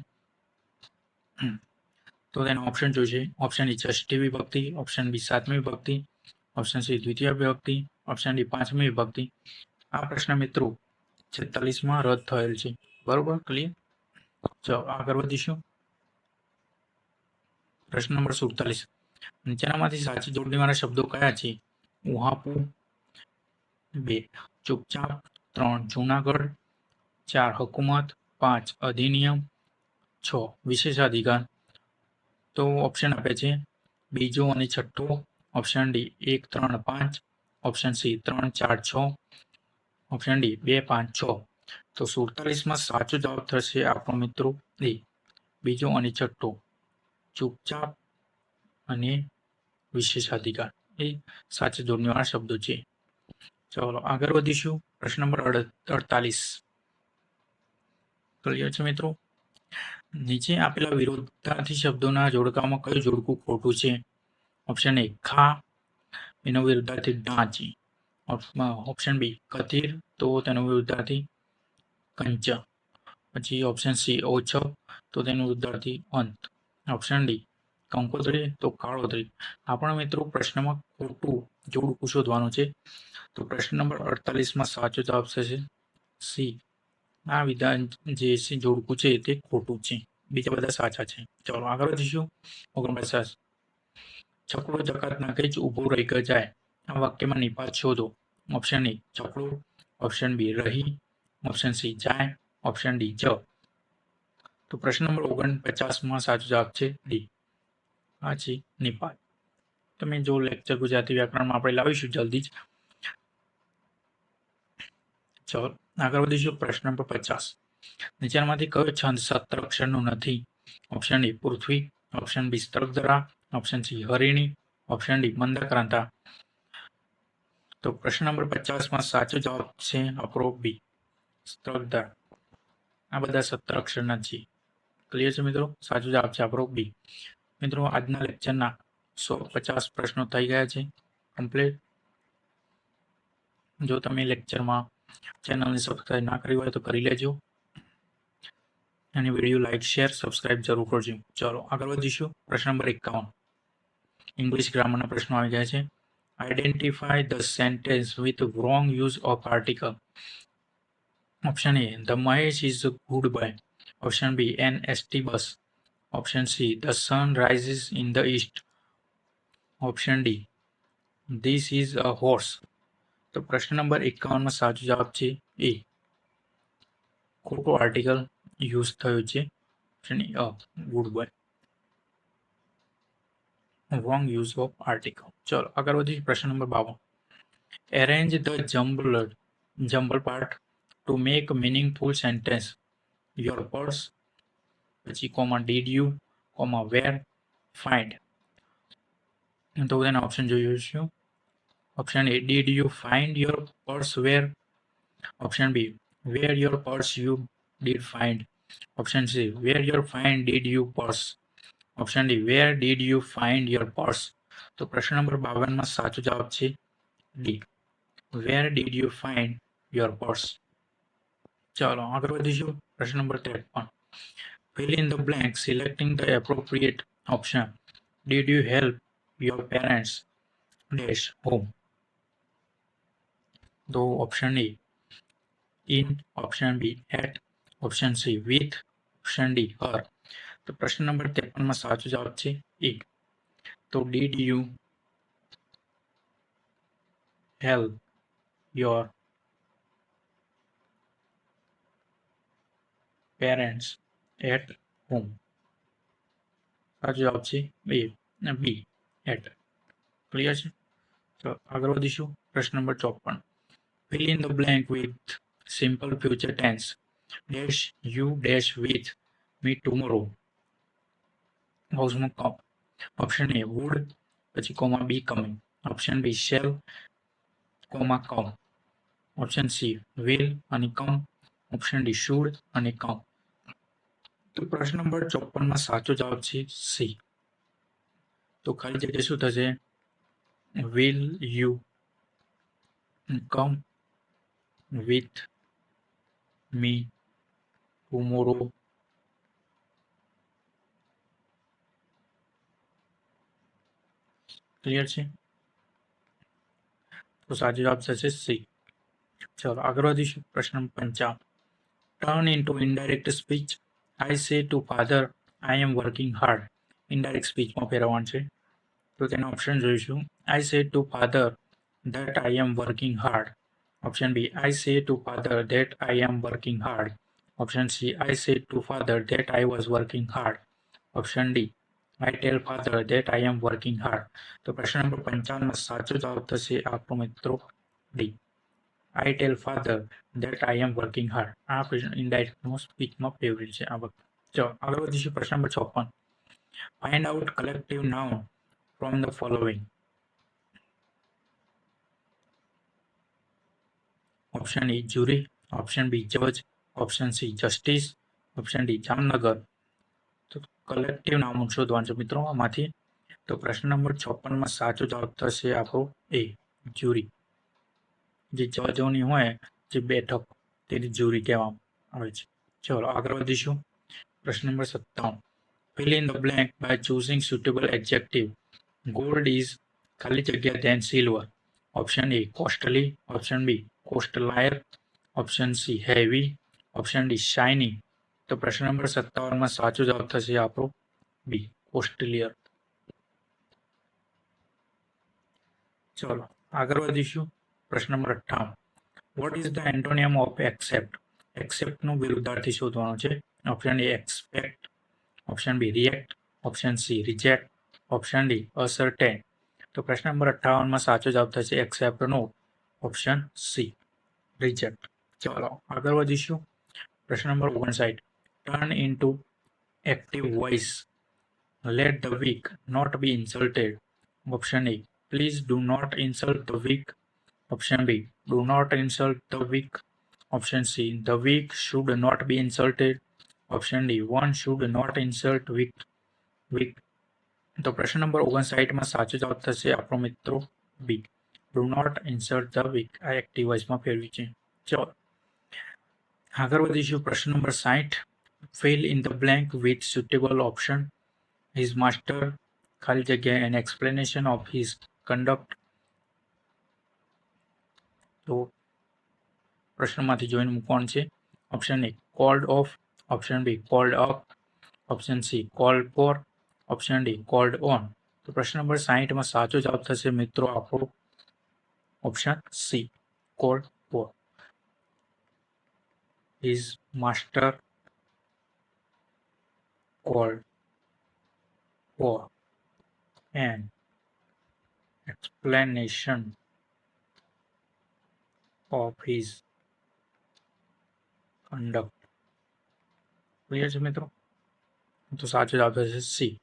તો તેનો ઓપ્શન જોઈશે. ઓપ્શન એ ષષ્ઠી વિભક્તિ, ઓપ્શન બી સાતમી વિભક્તિ, ઓપ્શન સી દ્વિતીય વિભક્તિ, ઓપ્શન ડી પાંચમી વિભક્તિ. આ પ્રશ્ન મિત્રો 46માં રદ થયેલ છે. બરોબર ક્લિયર. ચાલો આગળ વધીશું. પ્રશ્ન નંબર 47 નીચેનામાંથી સાચી જોડણીવાળા શબ્દો કયા છે? ઉહાપુ, 2 ચૂપચાપ, 3 જૂનાગઢ, 4 હુકુમત, 5 અધિનિયમ, 6 વિશેષાધિકાર. તો ઓપ્શન આપે છે બીજો અને છઠ્ઠો, option D 1, 3, 5, option C 3, 4, 6, option D 2, 5, 6. તો 47માં સાચો જવાબ થશે આપણો મિત્રો એ બીજો અને છઠ્ઠો ચૂપચાપ અને વિશેષાધિકાર એ સાચી જોડણીવાળા શબ્દો છે. ચાલો આગળ વધીશું. પ્રશ્ન નંબર 48 ક્લિયર છે મિત્રો. નીચે આપેલા વિરોધાર્થી શબ્દોના જોડકામાં કયું જોડકું ખોટું છે? ઓપ્શન એ ખા એનો વિરોધાર્થી ડાંચ, ઓપ્શન બી કથિર તો તેનો વિરોધાર્થી કંચ, પછી ઓપ્શન સી ઓછપ તો તેનો વિરોધાર્થી અંત, ઓપ્શન ડી કંકોત્રી તો કાળોતરી. આપણા મિત્રો પ્રશ્નમાં ખોટું જોડકું શોધવાનું છે. તો પ્રશ્ન નંબર 48માં સાચો જવાબ થશે સી. આ વિધાન જે જોડકું છે તે ખોટું છે, બીજા બધા સાચા છે. ચાલો આગળ વધીશું. 49 છકડો જકાત નાખે જ ઊભો રહી જાય આ વાક્યમાં નિપાત શોધો. ઓપ્શન એ છકડો, ઓપ્શન બી રહી, ઓપ્શન સી જાય, ઓપ્શન ડી જ. તો પ્રશ્ન નંબર 49માં સાચો જવાબ છે ડી. આ છે નિપાત. તમે જો લેક્ચર ગુજરાતી વ્યાકરણમાં આપણે લાવીશું જલ્દી જ. ચલો આગળ વધીશું. પ્રશ્ન નંબર 50 નીચેનામાંથી કયો છંદ 17 અક્ષરનો નથી? ઓપ્શન એ પૃથ્વી, ઓપ્શન બી સ્તરધરા, ઓપ્શન સી હરિણી, ઓપ્શન ડી મંદાક્રાંતા. તો પ્રશ્ન નંબર 50માં સાચો જવાબ છે આપણો બી સ્તરધરા. આ બધા 17 અક્ષરના છે. ક્લિયર છે મિત્રો? સાચો જવાબ છે આપણો બી. મિત્રો આજના લેક્ચરના 150 પ્રશ્નો થઈ ગયા છે કમ્પ્લીટ. જો તમે લેક્ચરમાં ચેનલને સબસ્ક્રાઈબ ના કરી હોય તો કરી લેજો અને વિડીયો લાઈક શેર સબસ્ક્રાઈબ જરૂર કરજો. ચાલો આગળ વધીશું. પ્રશ્ન નંબર 51 ઇંગ્લિશ ગ્રામરના પ્રશ્નો આવી જાય છે. Identify the sentence with wrong use of article. Option A the Mahesh is good boy. Option B an S T bus. Option C the sun rises in the east. Option D this is a horse. તો પ્રશ્ન નંબર 51 સાચો જવાબ છે એ. ખોટો આર્ટિકલ યુઝ થયો છે. Option A good boy. Wrong use of article. ચલો આગળ વધીએ. પ્રશ્ન number 52 arrange the jumble part to make meaningful sentence. Your purse, પછી comma did you, comma where, find. તો તેના ઓપ્શન જોઈશું. Option A did you find your purse where. Option B where your purse you did find. Option C where your find did you purse. Option D where did you find your purse. તો પ્રશ્ન નંબર 52 સાચો જવાબ છે D where did you find your purse. ચાલો આગળ વધીશું. પ્રશ્ન number 53 fill in the blank selecting the appropriate option. Did you help your parents dash home? तो option A in, option B at, option C with, option D her. तो प्रश्न नंबर 53 में साचो जवाब છે એ. તો did you help your parents at home? સાચો જવાબ છે એ બી at. ક્લિયર છે? તો આગળ વધીશું. પ્રશ્ન number 54 fill in the blank with simple future tense. Dash you dash with me tomorrow. હાઉસમાં કમ. ઓપ્શન એ would, પછી comma B coming. Option B shall, comma come. Option C will અને કમ. ઓપ્શન ડી should અને કમ. તો પ્રશ્ન નંબર 54 માં સાચો જવાબ છે સી. તો ખાલી જગ્યા શું થશે? will you come with me tomorrow? Clear છે? તો સાચો જવાબ થશે સી. ચલો આગળ વધીશું. પ્રશ્ન number 55 turn into indirect speech. I say to father I am working hard. Indirect સ્પીચમાં ફેરવવાનું છે. તો તેના ઓપ્શન જોઈશું. I say to father that I am working hard. Option B I say to father that I am working hard. Option C I say to father that I was working hard. Option D I tell father that I am working hard. તો પ્રશ્ન નંબર 55 માં સાચો જવાબ થશે આપણો મિત્રો D I tell father that I am working hard. આ પ્રશ્ન ઇનડાયરેક્ટ સ્પીચમાં ફેવરેટ છે આ વખતે. ચલો આગળ વધીશું. પ્રશ્ન number 56 find out collective noun from the following. Option A jury. Option B જજ. Option C justice. Option D Jamnagar. તો કલેક્ટિવ નાઉન શોધવાનું છે મિત્રો આમાંથી. તો પ્રશ્ન નંબર 56 માં સાચો જવાબ થશે આપણો એ જ્યુરી. જે જજોની હોય જે બેઠક તેની જ્યુરી કહેવામાં આવે છે. ચલો આગળ વધીશું. પ્રશ્ન number 57 fill in the blank by choosing suitable adjective. Gold is ખાલી જગ્યા then silver. Option A costly. Option B costlier. Option C heavy. Option D shiny. તો પ્રશ્ન નંબર 57 માં સાચો જવાબ થશે આપણો બી કોસ્ટલિયર. ચલો આગળ વધીશું. પ્રશ્ન number 58 what is the antonym of accept. એક્સેપ્ટનું વિરુદ્ધાર્થી શોધવાનું છે. Option A expect. Option B react. Option C reject. Option D ascertain. તો પ્રશ્ન નંબર 58 માં સાચો જવાબ થશે એક્સેપ્ટનો ઓપ્શન સી રિજેક્ટ. ચલો આગળ વધીશું. પ્રશ્ન number 59 turn into active voice. Let the weak not be insulted. Option A please do not insult the weak. Option B do not insult the weak. Option C the weak should not be insulted. Option D one should not insult weak. તો પ્રશ્ન નંબર 59 સાચો જવાબ થશે આપણો મિત્રો B, do not insult the weak. આ એક્ટિવ વોઇસમાં ફેરવી છે. ચલો આગળ વધીશું. પ્રશ્ન number 60, fill in the blank with suitable option. His master ખાલી જગ્યા an explanation of his conduct. તો પ્રશ્નમાંથી જોઈને મૂકવાનું છે. Option A called off, option B called up, option C called for, option D called on. તો પ્રશ્ન નંબર 60માં સાચો જવાબ થશે મિત્રો આપણો option C called for. His master called for an explanation of his conduct. Clear છે મિત્રો? તો સાચો જવાબ થશે સી.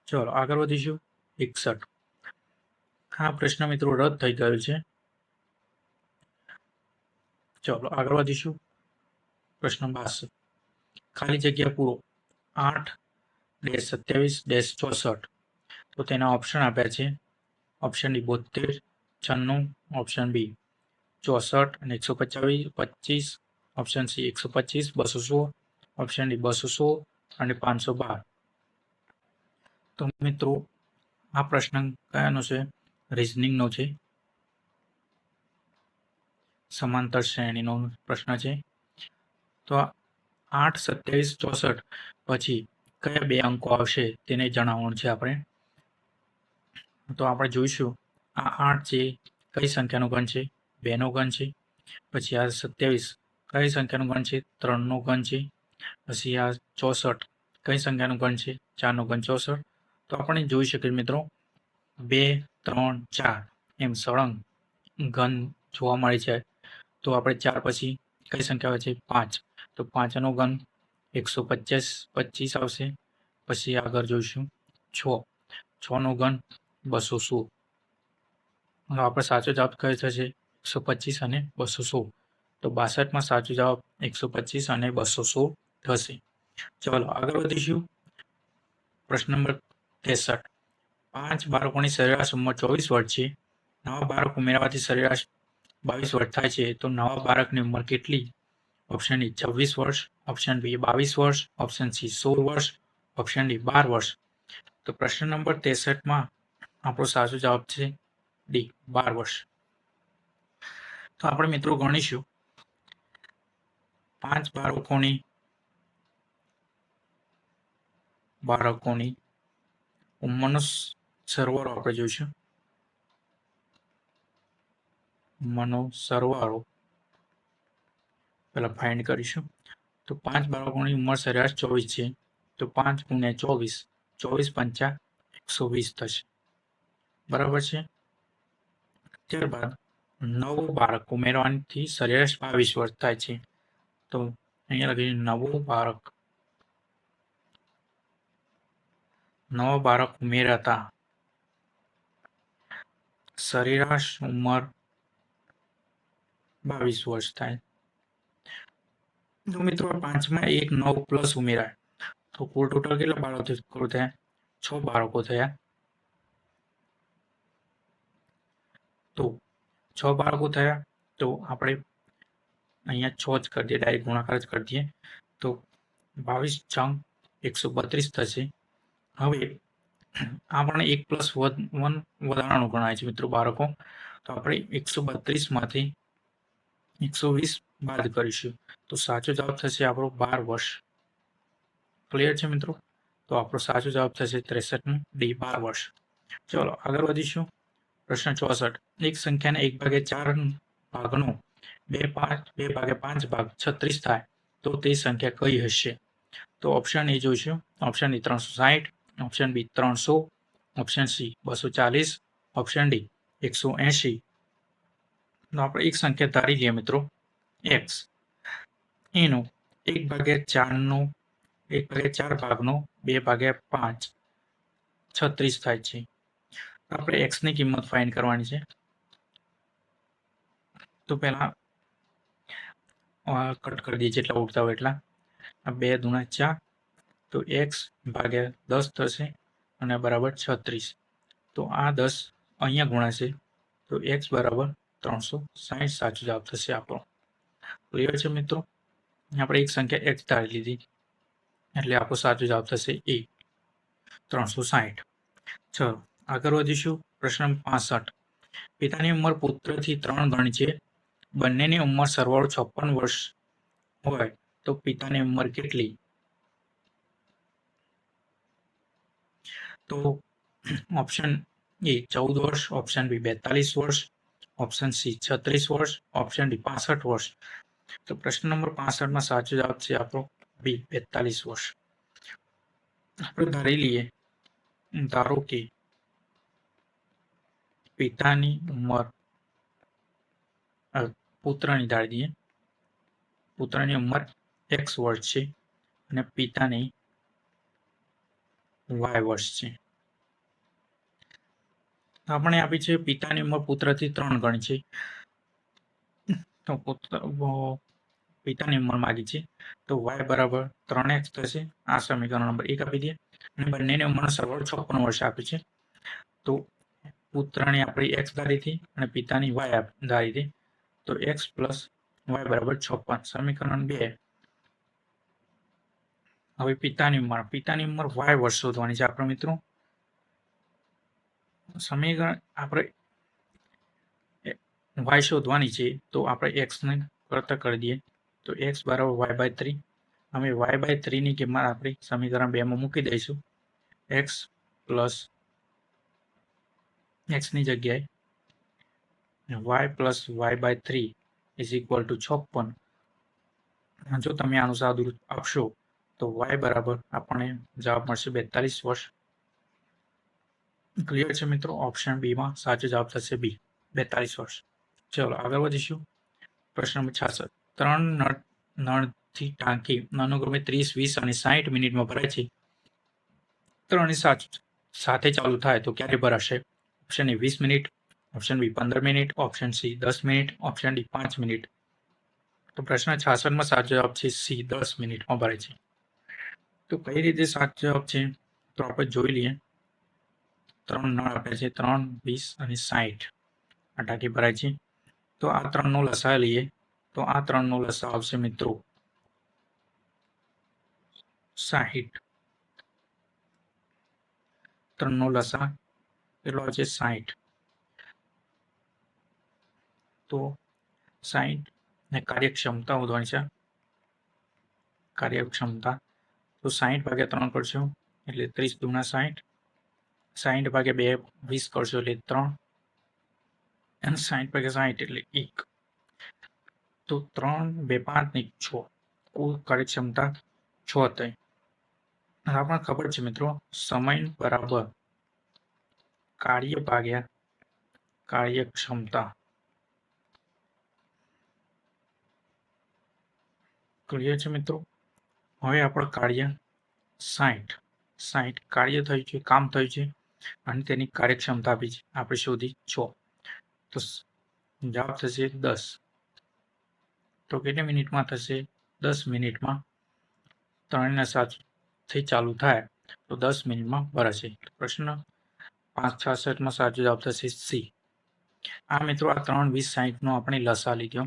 ચલો આગળ વધીશું. 61, આ પ્રશ્ન મિત્રો રદ થઈ ગયો છે. ચલો આગળ વધીશું. પ્રશ્ન 62, ખાલી જગ્યા પૂરો 8-27-64. તો તેના ઓપ્શન આપ્યા છે. ઓપ્શન ડી 72, 96, ઓપ્શન બી 64 અને 125, ઓપ્શન સી 125, 216, ઓપ્શન ડી 216 અને 512. તો મિત્રો આ પ્રશ્ન કયાનો છે? રિઝનિંગનો છે, સમાંતર શ્રેણીનો પ્રશ્ન છે. તો 8, 27, 64 પછી કયા બે અંકો આવશે તેને જણાવવાનું છે આપણે. તો આપણે જોઈશું આ 8 છે કઈ સંખ્યાનો ઘન છે? 2નો ઘન છે. પછી આ 27 કઈ સંખ્યાનો ઘન છે? 3નો ઘન છે. પછી આ 64 કઈ સંખ્યાનો ઘન છે? 4નો ઘન. 64 તો આપણે જોઈ શકીએ મિત્રો 2, 3, 4 એમ સળંગ ઘન જોવા મળે છે. તો આપણે 4 પછી કઈ સંખ્યા આવે છે? 5. તો 5નો ઘન 125 આવશે. પછી આગળ જોઈશું 6, 6નો ઘન 216. આપણે સાચો જવાબ કયો થશે? 125 અને 216. તો 62માં સાચો જવાબ 125 અને 216 થશે. ચલો આગળ વધીશું. પ્રશ્ન નંબર 63, 5 બાળકોની સરેરાશ ઉંમર 24 વર્ષ છે. નવા બાળક ઉમેરવાથી સરેરાશ 22 વર્ષ થાય છે. તો નવા બાળકની ઉંમર કેટલી? ઓપ્શન ડી 26 વર્ષ, ઓપ્શન બી 22 વર્ષ, ઓપ્શન સી 16 વર્ષ, ઓપ્શન ડી 12 વર્ષ. તો પ્રશ્ન નંબર 63માં આપણો સાચો જવાબ છે ડી 12 વર્ષ. તો આપણે મિત્રો ગણીશું 5 બાળકોની ઉંમરનો સરવાળો આપણે જોઈશું. ઉંમરનો સરવાળો પહેલા ફાઇન્ડ કરીશું. તો 5 બાળકોની ઉંમર સરેરાશ 24 છે. તો 5 × 24, 24 પંચા 120 થશે. બરાબર છે. ત્યારબાદ નવું બાળક ઉમેરવાથી સરેરાશ 22 વર્ષ થાય છે. તો અહીંયા લખીશું નવો બાળક ઉમેરાતા સરેરાશ ઉંમર 22 વર્ષ થાય. તો મિત્રો 5માં એક 9 પ્લસ ઉમેરાય તો કુલ ટોટલ કેટલા બાળકો થયા? 6 બાળકો થયા. તો 6 બાળકો થયા. તો આપણે અહીંયા 6 જ કરી દઈએ, ડાયરેક્ટ ગુણાકાર જ કરી દઈએ. તો 22 × 132 થશે. હવે આપણે 1+1 વધારાનું ગણાય છે મિત્રો બાળકો. તો આપણે 132માંથી 120 બાદ કરીશું. તો સાચો જવાબ થશે આપણો 12 વર્ષ. ક્લિયર છે મિત્રો? તો આપણો સાચો જવાબ થશે 63 ડી 12 વર્ષ. ચલો આગળ વધીશું. પ્રશ્ન 64, એક સંખ્યાના 1/4 ભાગનો 2/5 ભાગ 36 થાય તો તે સંખ્યા કઈ હશે? તો ઓપ્શન એ જોઈશું. Option D 360, option B 300, option C 240, option D 180. તો આપણે એક સંખ્યા ધારી લઈએ મિત્રો x, એનો 1/4 ભાગનો 2/5 36 થાય છે. આપણે x ની કિંમત ફાઇન્ડ કરવાની છે. તો પહેલા કટ કરી દઈએ જેટલા ઉડતા હોય એટલા. આ 2 દુણા 4, તો x ભાગ્યા 10 થશે અને બરાબર 36. તો આ 10 અહીંયા ગુણાશે, તો x બરાબર 360 સાચો જવાબ થશે આપણો. ક્લિયર છે મિત્રો? આપણે એક સંખ્યા x ધારી લીધી એટલે આપણો સાચો જવાબ થશે એ 360. ચલો આગળ વધીશું. પ્રશ્ન 65. પિતાની ઉંમર પુત્રથી 3 ગણી છે. બંનેની ઉંમર સરવાળો 56 વર્ષ હોય તો પિતાની ઉંમર કેટલી? તો ઓપ્શન એ 14 વર્ષ, ઓપ્શન બી 42 વર્ષ, ઓપ્શન સી 36 વર્ષ, ઓપ્શન ડી 65 વર્ષ. તો પ્રશ્ન નંબર 65 સાચો જવાબ છે આપણો બી 42 વર્ષ. આપણે ધારી લઈએ, ધારો કે પિતાની ઉંમર, પુત્રની ધારી દઈએ, પુત્રની ઉંમર x વર્ષ છે અને પિતાની y વર્ષ છે. આપણે આપી છે પિતાની ઉંમર પુત્રથી 3 ગણી છે, તો પિતાની ઉંમર માગી છે, તો y બરાબર 3x થશે. આ સમીકરણ નંબર 1 આપી દઈએ અને બંનેની ઉંમરનો સરવાળો 56 વર્ષ આપી છે. તો પુત્રની આપણી x ધારી હતી અને પિતાની y ધારી હતી, તો x પ્લસ y બરાબર 56. સમીકરણ 2. હવે પિતાની ઉંમર y વર્ષ શોધવાની છે આપણે મિત્રો. સમીકરણ આપણે y શોધવાની છે, તો આપણે x ને કરતા કરી દઈએ, તો x બરાબર y/3. અમે y/3 ની કિંમત આપણી સમીકરણ 2 માં મૂકી દઈશું. x પ્લસ x ની જગ્યાએ y plus y/3 is equal to 56. જો તમે આનું સાદુરૂપ આપશો તો y બરાબર આપણને જવાબ મળશે 42 વર્ષ. ક્લિયર છે મિત્રો? ઓપ્શન બી માં સાચો જવાબ થશે બી 42 વર્ષ. ચલો આગળ વધીશું. પ્રશ્ન નંબર 66. 3 નળથી ટાંકી અનુક્રમે 30, 20 અને 60 મિનિટમાં ભરાય છે. 3 સાથે ચાલુ થાય તો ક્યારે ભરાશે? Option A 20 minute, option B 15 minute, option C 10 minute, option D 5 minute. તો પ્રશ્ન 66 સાચો જવાબ છે સી 10 મિનિટમાં ભરાય છે. તો કઈ રીતે સાચો જવાબ છે તો આપણે જોઈ લઈએ. 3 નળ આપે છે, 3, 20 અને 60 આ ટાંકી ભરાય છે. તો આ 3 નો લસા લઈએ, તો આ 3 નો લસા આવશે મિત્રો 60. 3 નો લસા કેટલો છે? 60. તો 60 ને કાર્યક્ષમતા શોધવાની છે. કાર્યક્ષમતા તો 60 ભાગ્યા 3 કરશો એટલે 30 દુણા 60, 60 ભાગ્યા 2 20 કરશો એટલે 3 અને 60 ભાગ્યા 60 એટલે 1. તો 3, 2, 5 ને 6 કુલ કાર્યક્ષમતા 6 થઈ. આપણને ખબર છે મિત્રો, સમય બરાબર કાર્ય ભાગ્યા કાર્યક્ષમતા. ક્લિયર છે મિત્રો? હવે આપણું કાર્ય 60 કાર્ય થયું છે, કામ થયું છે અને તેની કાર્યક્ષમતા આપી છે આપણે શોધી 6. તો જવાબ થશે 10. તો કેટલી મિનિટમાં થશે? 10 મિનિટમાં. 3 સાથે ચાલુ થાય તો 10 મિનિટમાં ભરાશે. પ્રશ્ન 566 સાચો જવાબ થશે સી. આ મિત્રો આ 3, 20, 60 નો આપણે લસા લીધો,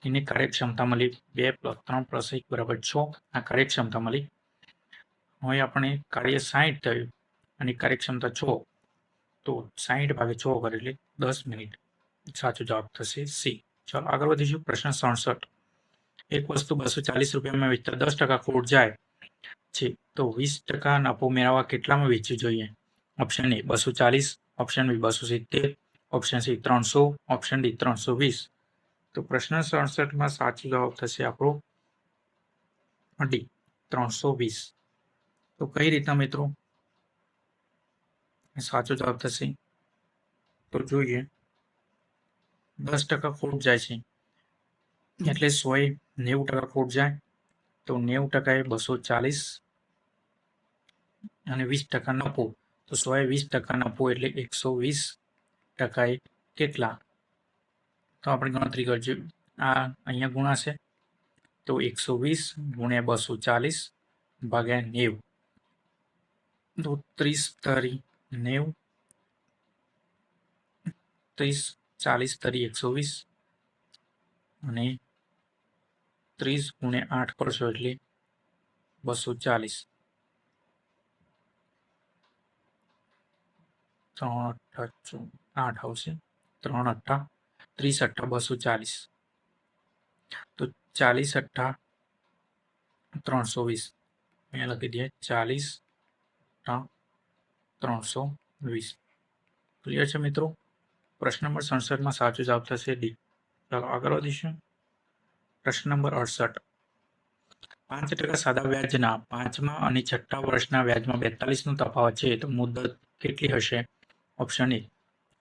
એની કાર્યક્ષમતા મળી 2 + 3 + 1 બરાબર 6. આ કાર્યક્ષમતા મળી. હવે આપણે કાર્ય 60 થયું અને કાર્યક્ષમતા 6, તો 60 ભાગ્યા 6 કરે એટલે 10 મિનિટ. સાચો જવાબ થશે સી. ચાલો આગળ વધીશું. પ્રશ્ન 67. એક વસ્તુ 240 રૂપિયામાં વેચતા 10% ખોટ જાય છે તો 20% નફો મેળવવા કેટલામાં વેચવું જોઈએ? Option A 240, option B 270, option C 300, option D 320. તો પ્રશ્ન 67 સાચો જવાબ થશે આપણો ડી 320. તો કઈ રીતના મિત્રો સાચો જવાબ થશે તો જોઈએ. 10% ખોટ જાય છે એટલે 100 એ 90% ખોટ જાય, તો 90% એ 240 અને 20% નફો, તો 100 એ 20% નફો એટલે 120% એ કેટલા? તો આપણે ગણતરી કરજો. આ અહીંયા ગુણાશે તો તો 120 ગુણ્યા 240 ભાગ્યા 90, તો 30 તરી 90, 30 40 તરી 120 અને 30 ગુણ્યા 8 કરશો એટલે 240, 3 8 8 આવશે, 3 8 30 8 240, તો 40 8 320, અહીંયા લખી દઈએ 40 320. ક્લિયર છે મિત્રો? પ્રશ્ન નંબર 67 સાચો જવાબ થશે ડી. ચાલો આગળ વધીશું. પ્રશ્ન નંબર 68. 5% સાદા વ્યાજના 5મા અને 6ઠ્ઠા વર્ષના વ્યાજમાં 42નો તફાવત છે તો મુદત કેટલી હશે? Option A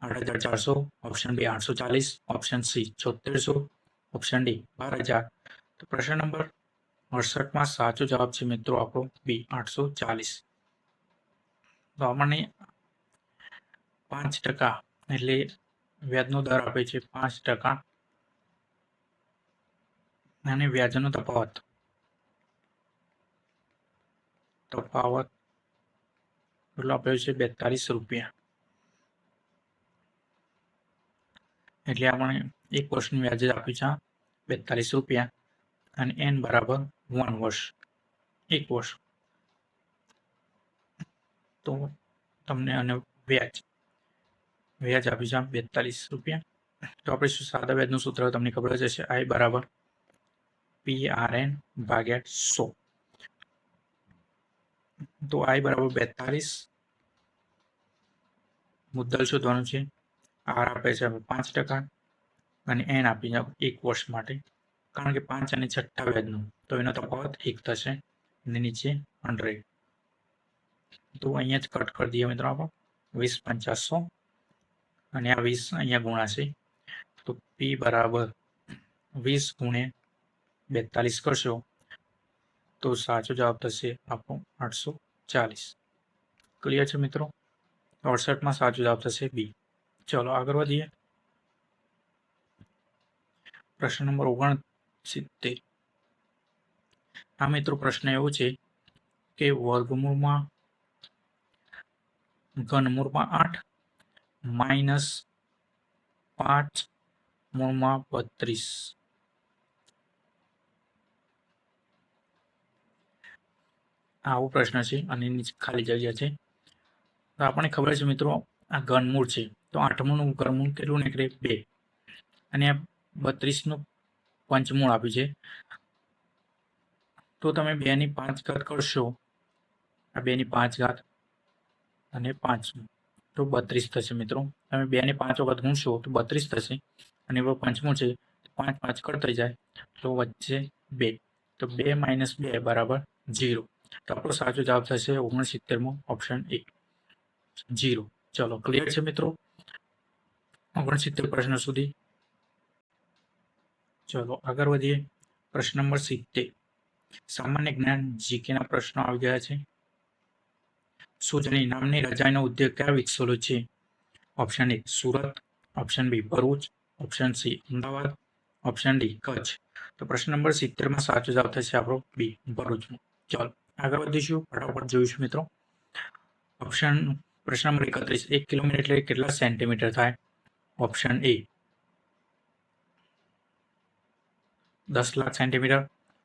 8,400, option B 840, option C 7600, option D 12,000. તો પ્રશ્ન નંબર 68 સાચો જવાબ છે મિત્રો આપણો બી 840. તો આપણને 5% એટલે વ્યાજનો દર આપે છે 5% અને વ્યાજનો તફાવત એટલો આપ્યો છે 42 રૂપિયા. એટલે આપણે એક વર્ષનું વ્યાજ જ આપ્યું છે 42 રૂપિયા અને n બરાબર 1 વર્ષ, 1 વર્ષ. તો તમને અને વ્યાજ આપ્યું છે 42 રૂપિયા. તો આપણે શું સાદા વ્યાજનું સૂત્ર તમને ખબર જ હશે, I બરાબર PRN ભાગ્યા 100. તો I બરાબર 42, મુદ્દલ શોધવાનું છે, R આપે છે 5% અને n આપી છે 1 વર્ષ માટે, કારણ કે 5 અને 6ઠ્ઠા વ્યાજનું તો એનો તફાવત 1 થશે અને નીચે 100. તો અહીંયા જ કટ કરી દઈએ મિત્રો આપણે 20 500 અને આ 20 અહીંયા ગુણાશે, તો P બરાબર 20 ગુણ્યા 42 કરશો તો સાચો જવાબ થશે આપણો 840. ક્લિયર છે મિત્રો? 68 સાચો જવાબ થશે બી. ચલો આગળ વધીએ. પ્રશ્ન નંબર 69. આ મિત્રો પ્રશ્ન એવો છે કે વર્ગમૂળમાં ઘનમૂળમાં 8 માઇનસ 5 મૂળમાં 32. આવો પ્રશ્ન છે અને નીચે ખાલી જગ્યા છે. તો આપણને ખબર છે મિત્રો આ ઘનમૂળ છે, તો 8મુંનું ઘનમૂળ કેટલું નીકળે 2 અને આ 32નું પંચમૂળ આપ્યું છે. તો તમે 2 ની 5 ઘાત કરશો, આ 2 ની 5 ઘાત અને 5 તો 32 થશે મિત્રો. તમે 2 ને 5 વખત ગુણશો તો 32 થશે અને પંચમૂળ છે 5 5 કટ થઈ જાય તો વચ્ચે 2, તો 2 - 2 બરાબર 0. તો આપણો સાચો જવાબ થશે 69માં ઓપ્શન એ 0. ચલો ક્લિયર છે મિત્રો 69 પ્રશ્ન સુધી. ચલો આગળ વધીએ. પ્રશ્ન નંબર 70. સામાન્ય જ્ઞાન જીકેના પ્રશ્નો આવી ગયા છે. સુજની નામની રજાઈનો ઉદ્યોગ ક્યાં વિકસેલો છે? Option A Surat, option B Bharuch, option C Ahmedabad, option D Kutch. તો પ્રશ્ન નંબર 70માં સાચો જવાબ થશે આપણો બી ભરૂચમાં. ચાલો આગળ વધીશું, ફટાફટ જોઈશું મિત્રો. પ્રશ્ન નંબર 31. 1 કિલોમીટર એટલે કેટલા સેન્ટીમીટર થાય? Option A 10 lakh centimetre,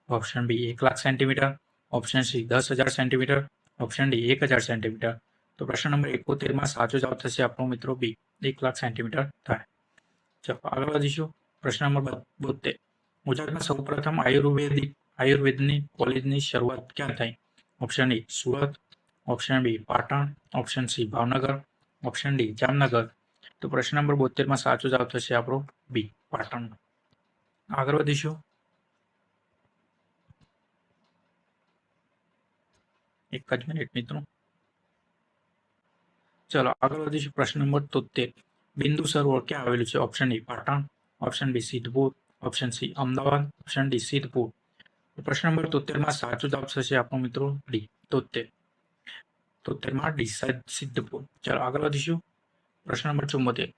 option B 1 lakh centimetre, option C 10,000 centimetre, option D 1,000 centimetre. તો પ્રશ્ન નંબર 71માં સાચો જવાબ થશે આપણો મિત્રો બી 1 લાખ સેન્ટીમીટર થાય. ચાલો આગળ વધીશું. પ્રશ્ન નંબર 72. ગુજરાતમાં સૌપ્રથમ આયુર્વેદની કોલેજની શરૂઆત ક્યાં થઈ? Option A Surat, option B Patan, option C Bhavnagar, option D Jamnagar. તો પ્રશ્ન નંબર 72માં સાચો જવાબ થશે આપણો બી પાટણ. આગળ વધીશું. એક જ મિનિટ મિત્રો. ચલો આગળ વધીશું. પ્રશ્ન નંબર 73. બિંદુ સરોવર ક્યાં આવેલું છે? Option A Patan, option B Siddhpur, option C Ahmedabad, option D Siddhpur. પ્રશ્ન નંબર 73માં સાચો જવાબ થશે આપણો મિત્રો ડી 73. 73માં ડી સિદ્ધપુર. ચાલો આગળ વધીશું. પ્રશ્ન નંબર 74.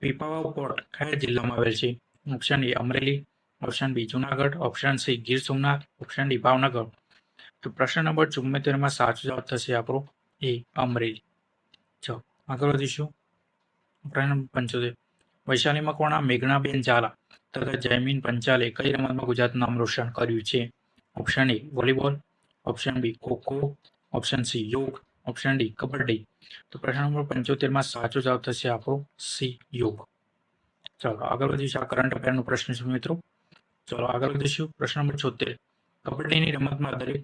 પીપાવાવ પોર્ટ કયા જિલ્લામાં આવેલ છે? Option A Amreli, option B Junagadh, option C Gir Somnath, option D Bhavnagar. तो प्रश्न नंबर 74 में साचो जवाब थशे आपणो ए अमरेली। चलो आगळ वधीशुं। प्रश्न नंबर 75 वैशाली मकवाणा, मेघनाबेन झाला तथा जयमीन पंचाले कई रमतमां गुजरातनुं नाम रोशन कर्युं छे? Option A volleyball, option B kho-kho, option C योग, ऑप्शन डी कबड्डी। तो प्रश्न नंबर 75 में साचो जवाब थशे आपणो सी योग। चलो आगळ वधीशुं। आ करंट अफेरनो प्रश्न छे मित्रों। चलो आगळ वधीशुं। प्रश्न नंबर 76 कबड्डीनी रमतमां दरेक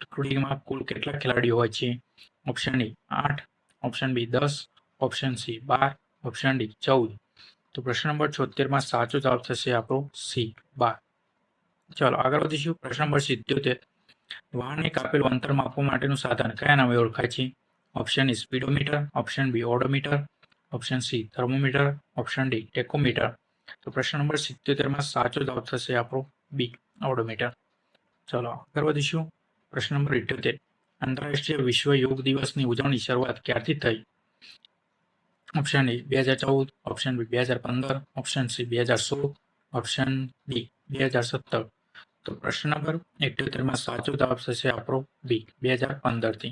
टुकડીमां कुल કેટલા ખેલાડીઓ હોય છે? Option A 8, option B 10, option C 12, option D 14। तो प्रश्न नंबर 76 में साचो जवाब थशे आपणो सी 12। चलो आगळ वधीशुं। प्रश्न नंबर 77 वाहनने कापेल अंतर मापवा माटेनुं साधन कया नामे ओळखाय छे? Option A speedometer, option B odometer, option C thermometer, option D tachometer. तो प्रश्न नंबर 77 में साचो जवाब थशे आपणो बी ओडोमीटर। चलो आगळ वधीशुं। प्रश्न नंबर 78 आंतरराष्ट्रीय विश्व योग दिवसनी उजवणी शरूआत क्यारथी थई? Option A 2014, option B 2015, option C 2016, option D 2017। तो प्रश्न नंबर 78 में साचो जवाब थशे आपणो बी 2015 थी।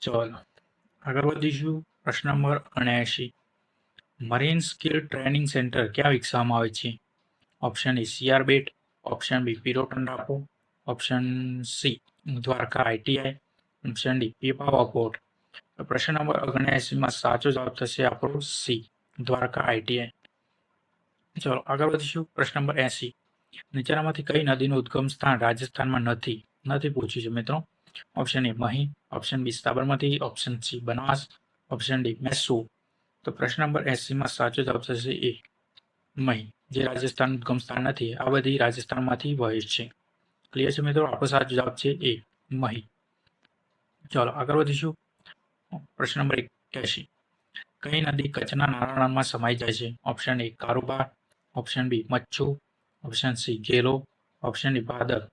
चलो आगळ वधीशुं। प्रश्न number 79 marine skill training centre क्या विकसाववामां आवे छे? ऑप्शन ए सीआर बेट, ऑप्शन बी पीरोटन टापू, option C Dwarka ITI, option D Pipavav port. तो प्रश्न नंबर 79 में साचो जवाब थशे आपणो सी द्वारका आईटीआई। चलो आगळ वधीशुं। प्रश्न नंबर 80 नीचेनामांथी कई नदीनुं उद्गम स्थान राजस्थानमां નથી? पूछ्युं छे मित्रों। Option A Mahi, option B Sabarmati, option C Banas, option D Mysore. तो प्रश्न नंबर 80 में साचो जवाब थशे ए मही, जे राजस्थान उद्गम स्थान નથી। आ बधी राजस्थानमांथी वहे छे। क्लियर छे मित्रों? आपणो साचो जवाब छे ए मही। चलो आगळ वधीशुं। प्रश्न नंबर 81 कई नदी कच्छना नारायणमां समाई जाय छे? ऑप्शन ए कारोबार, ऑप्शन बी मच्छू, ऑप्शन सी गेलो, ऑप्शन डी भादर।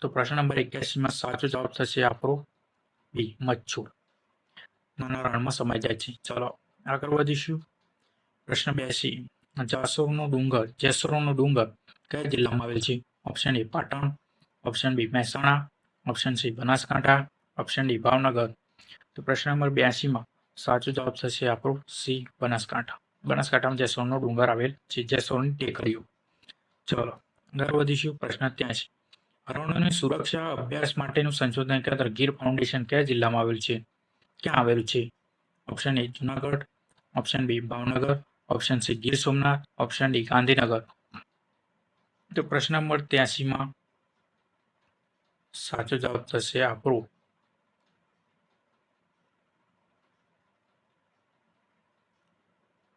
तो प्रश्न नंबर 81 में साचो जवाब थशे आपणो बी मच्छू, नारायणमां समाई जाय छे। चलो आगळ वधीशुं। प्रश्न 82 जेसरोनो डूंगर कया जिल्लामां आवेल छे? Option A Patan, option B Mehsana, option C Banaskantha, option D Bhavnagar. तो प्रश्न नंबर 82 में साचो जवाब थशे आपणो सी बनासकांठा। बनासकांठामां जेसरोनो डूंगर आवेल छे, जेसरोनी टेकरीओ। चलो आगळ वधीशुं। प्रश्न 83 हरणोनी सुरक्षा अभ्यास माटेनुं संशोधन केंद्र गीर फाउंडेशन कया जिल्लामां आवेल छे? क्यां आवेલું છે? Option A Junagadh, option B Bhavnagar, option C Gir Somnath, option D Gandhinagar. तो प्रश्न नंबर 83 में साचो जवाब थशे आपणो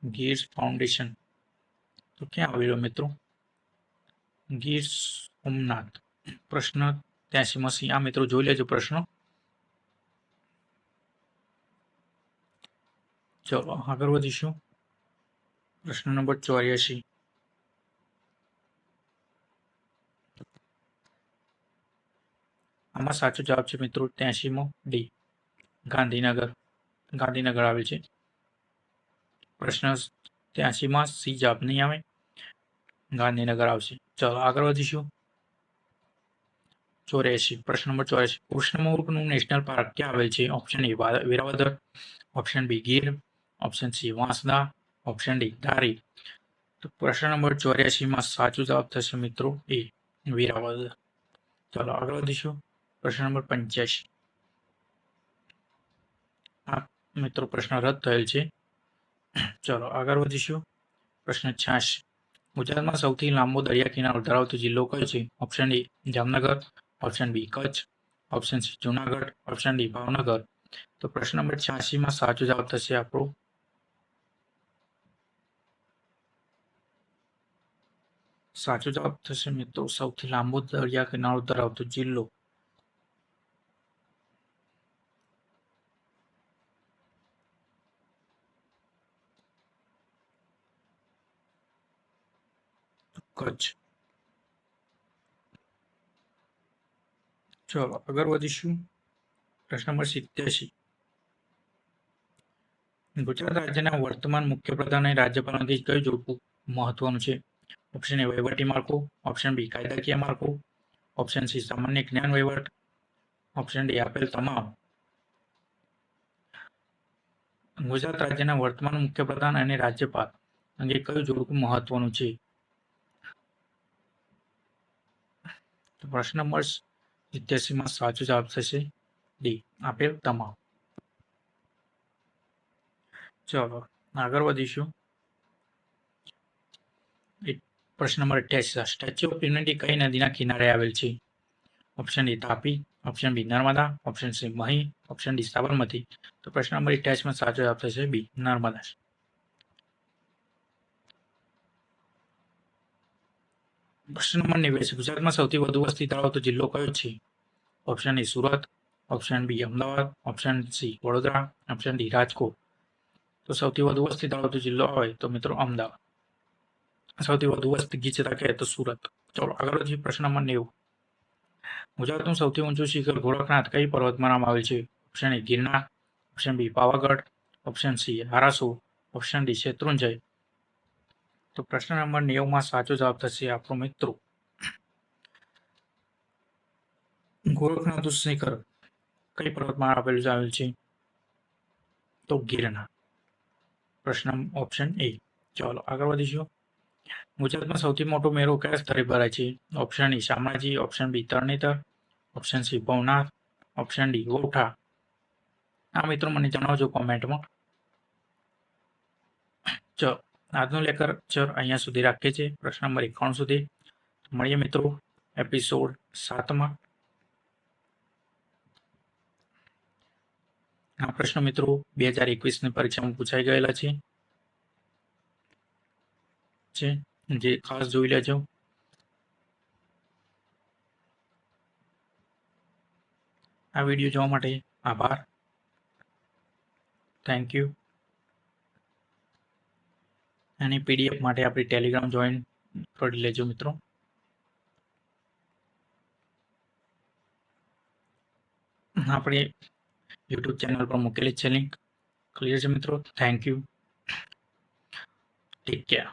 गीर फाउंडेशन। तो क्या आवेलो मित्रों? गीर सोमनाथ। प्रश्न 83 में सी। आ मित्रों जोई लेजो प्रश्न। चलो आगळ वधीशुं। प्रश्न नंबर 84 आमां साचो जवाब छे मित्रों 83 मो डी गांधीनगर। गांधीनगर आवेल छे। प्रश्न 83 में सी जवाब नहीं आवे, गांधीनगर आवशे। चलो आगळ वधीशुं। 84 प्रश्न नंबर 84 कृष्णमृगનું नेशनल पार्क क्या आवेल छे? Option A Velavadar, option B Gir, option C Vansda, option D Dhari. तो प्रश्न नंबर 84 में साचो जवाब थशे मित्रों ए वेरावदर। चलो आगळ वधीशुं। प्रश्न नंबर 85 आ मित्रों प्रश्न रद्द थयेल छे। चलो आगळ वधीशुं। प्रश्न 86 गुजरातमां सौथी लांबो दरिया किनारो धरावतो जिल्लो कयो छे? Option A Jamnagar, option B Kutch, option C Junagadh, option D Bhavnagar. तो प्रश्न नंबर 86 में साचो जवाब थशे आपणो साचो जवाब थशे मित्रों सौथी लांबो दरिया किनारो धरावतो जिल्लो कच्छ। चलो आगळ वधीशुं। प्रश्न नंबर 87 गुजरात राज्यना वर्तमान मुख्यप्रधान અને રાજ્યપાલમાંથી કયું જોડવું મહત્વનું છે? ઓપ્શન એ વહીવટી માળખું, ઓપ્શન બી કાયદાકીય માળખું, ઓપ્શન સી સામાન્ય જ્ઞાન વહીવટ, ઓપ્શન ડી આપેલ તમામ. ગુજરાત રાજ્યના વર્તમાન મુખ્યપ્રધાન અને રાજ્યપાલ અંગે કયું જોડકું મહત્વનું છે? તો પ્રશ્ન નંબર 87 સાચો જવાબ થશે ડી આપેલ તમામ. ચલો આગળ વધીશું. પ્રશ્ન નંબર 88 સ્ટેચ્યુ ઓફ યુનિટી કઈ નદીના કિનારે આવેલ છે? Option A Tapi, option B Narmada, option C Mahi, option D Sabarmati. તો પ્રશ્ન નંબર 88 સાચો જવાબ થશે બી નર્મદા. પ્રશ્ન નંબર 89 ગુજરાતમાં સૌથી વધુ વસ્તી ધરાવતો જિલ્લો કયો છે? Option A Surat, option B Ahmedabad, option C Vadodara, option D Rajkot. તો સૌથી વધુ વસ્તી ધરાવતો જિલ્લો હોય તો મિત્રો અમદાવાદ. સૌથી વધુ વસ્તી ગીચતા કહે તો સુરત. ચલો આગળ વધીએ. પ્રશ્ન નંબર 90 ગુજરાતનું સૌથી ઊંચું શિખર ગોરખનાથ કઈ પર્વતમાળામાં આવેલ છે? Option A Girnar, option B Pavagadh, option C Arasur, option D Shatrunjay. તો પ્રશ્ન નંબર 90 સાચો જવાબ થશે આપણો મિત્રો ગોરખનાથ શિખર કઈ પર્વતમાળા આવેલ છે? તો ગિરનાર. પ્રશ્ન ઓપ્શન એ. ચાલો આગળ વધીશું. ગુજરાતમાં સૌથી મોટો મેળો કયા સ્થળે ભરાય છે? Option A Shamlaji, option B Tarnetar, option C Bhavnath, option D Vautha. આ મિત્રો મને જણાવજો કોમેન્ટમાં. ચલો આજનું લેક્ચર અહીંયા સુધી રાખીએ છીએ, પ્રશ્ન નંબર 91 સુધી. મળીએ મિત્રો એપિસોડ 7માં. આ પ્રશ્ન મિત્રો 2021ની પરીક્ષામાં પૂછાઈ ગયેલા છે, જે ખાસ જોઈ લેજો. આ વિડીયો જોવા માટે આભાર. Thank you. અને પીડીએફ માટે આપણી ટેલિગ્રામ જોઈન કરી લેજો મિત્રો. આપણે યુટ્યુબ ચેનલ પર મૂકેલી છે લિંક. ક્લિયર છે મિત્રો? Thank you. Take care.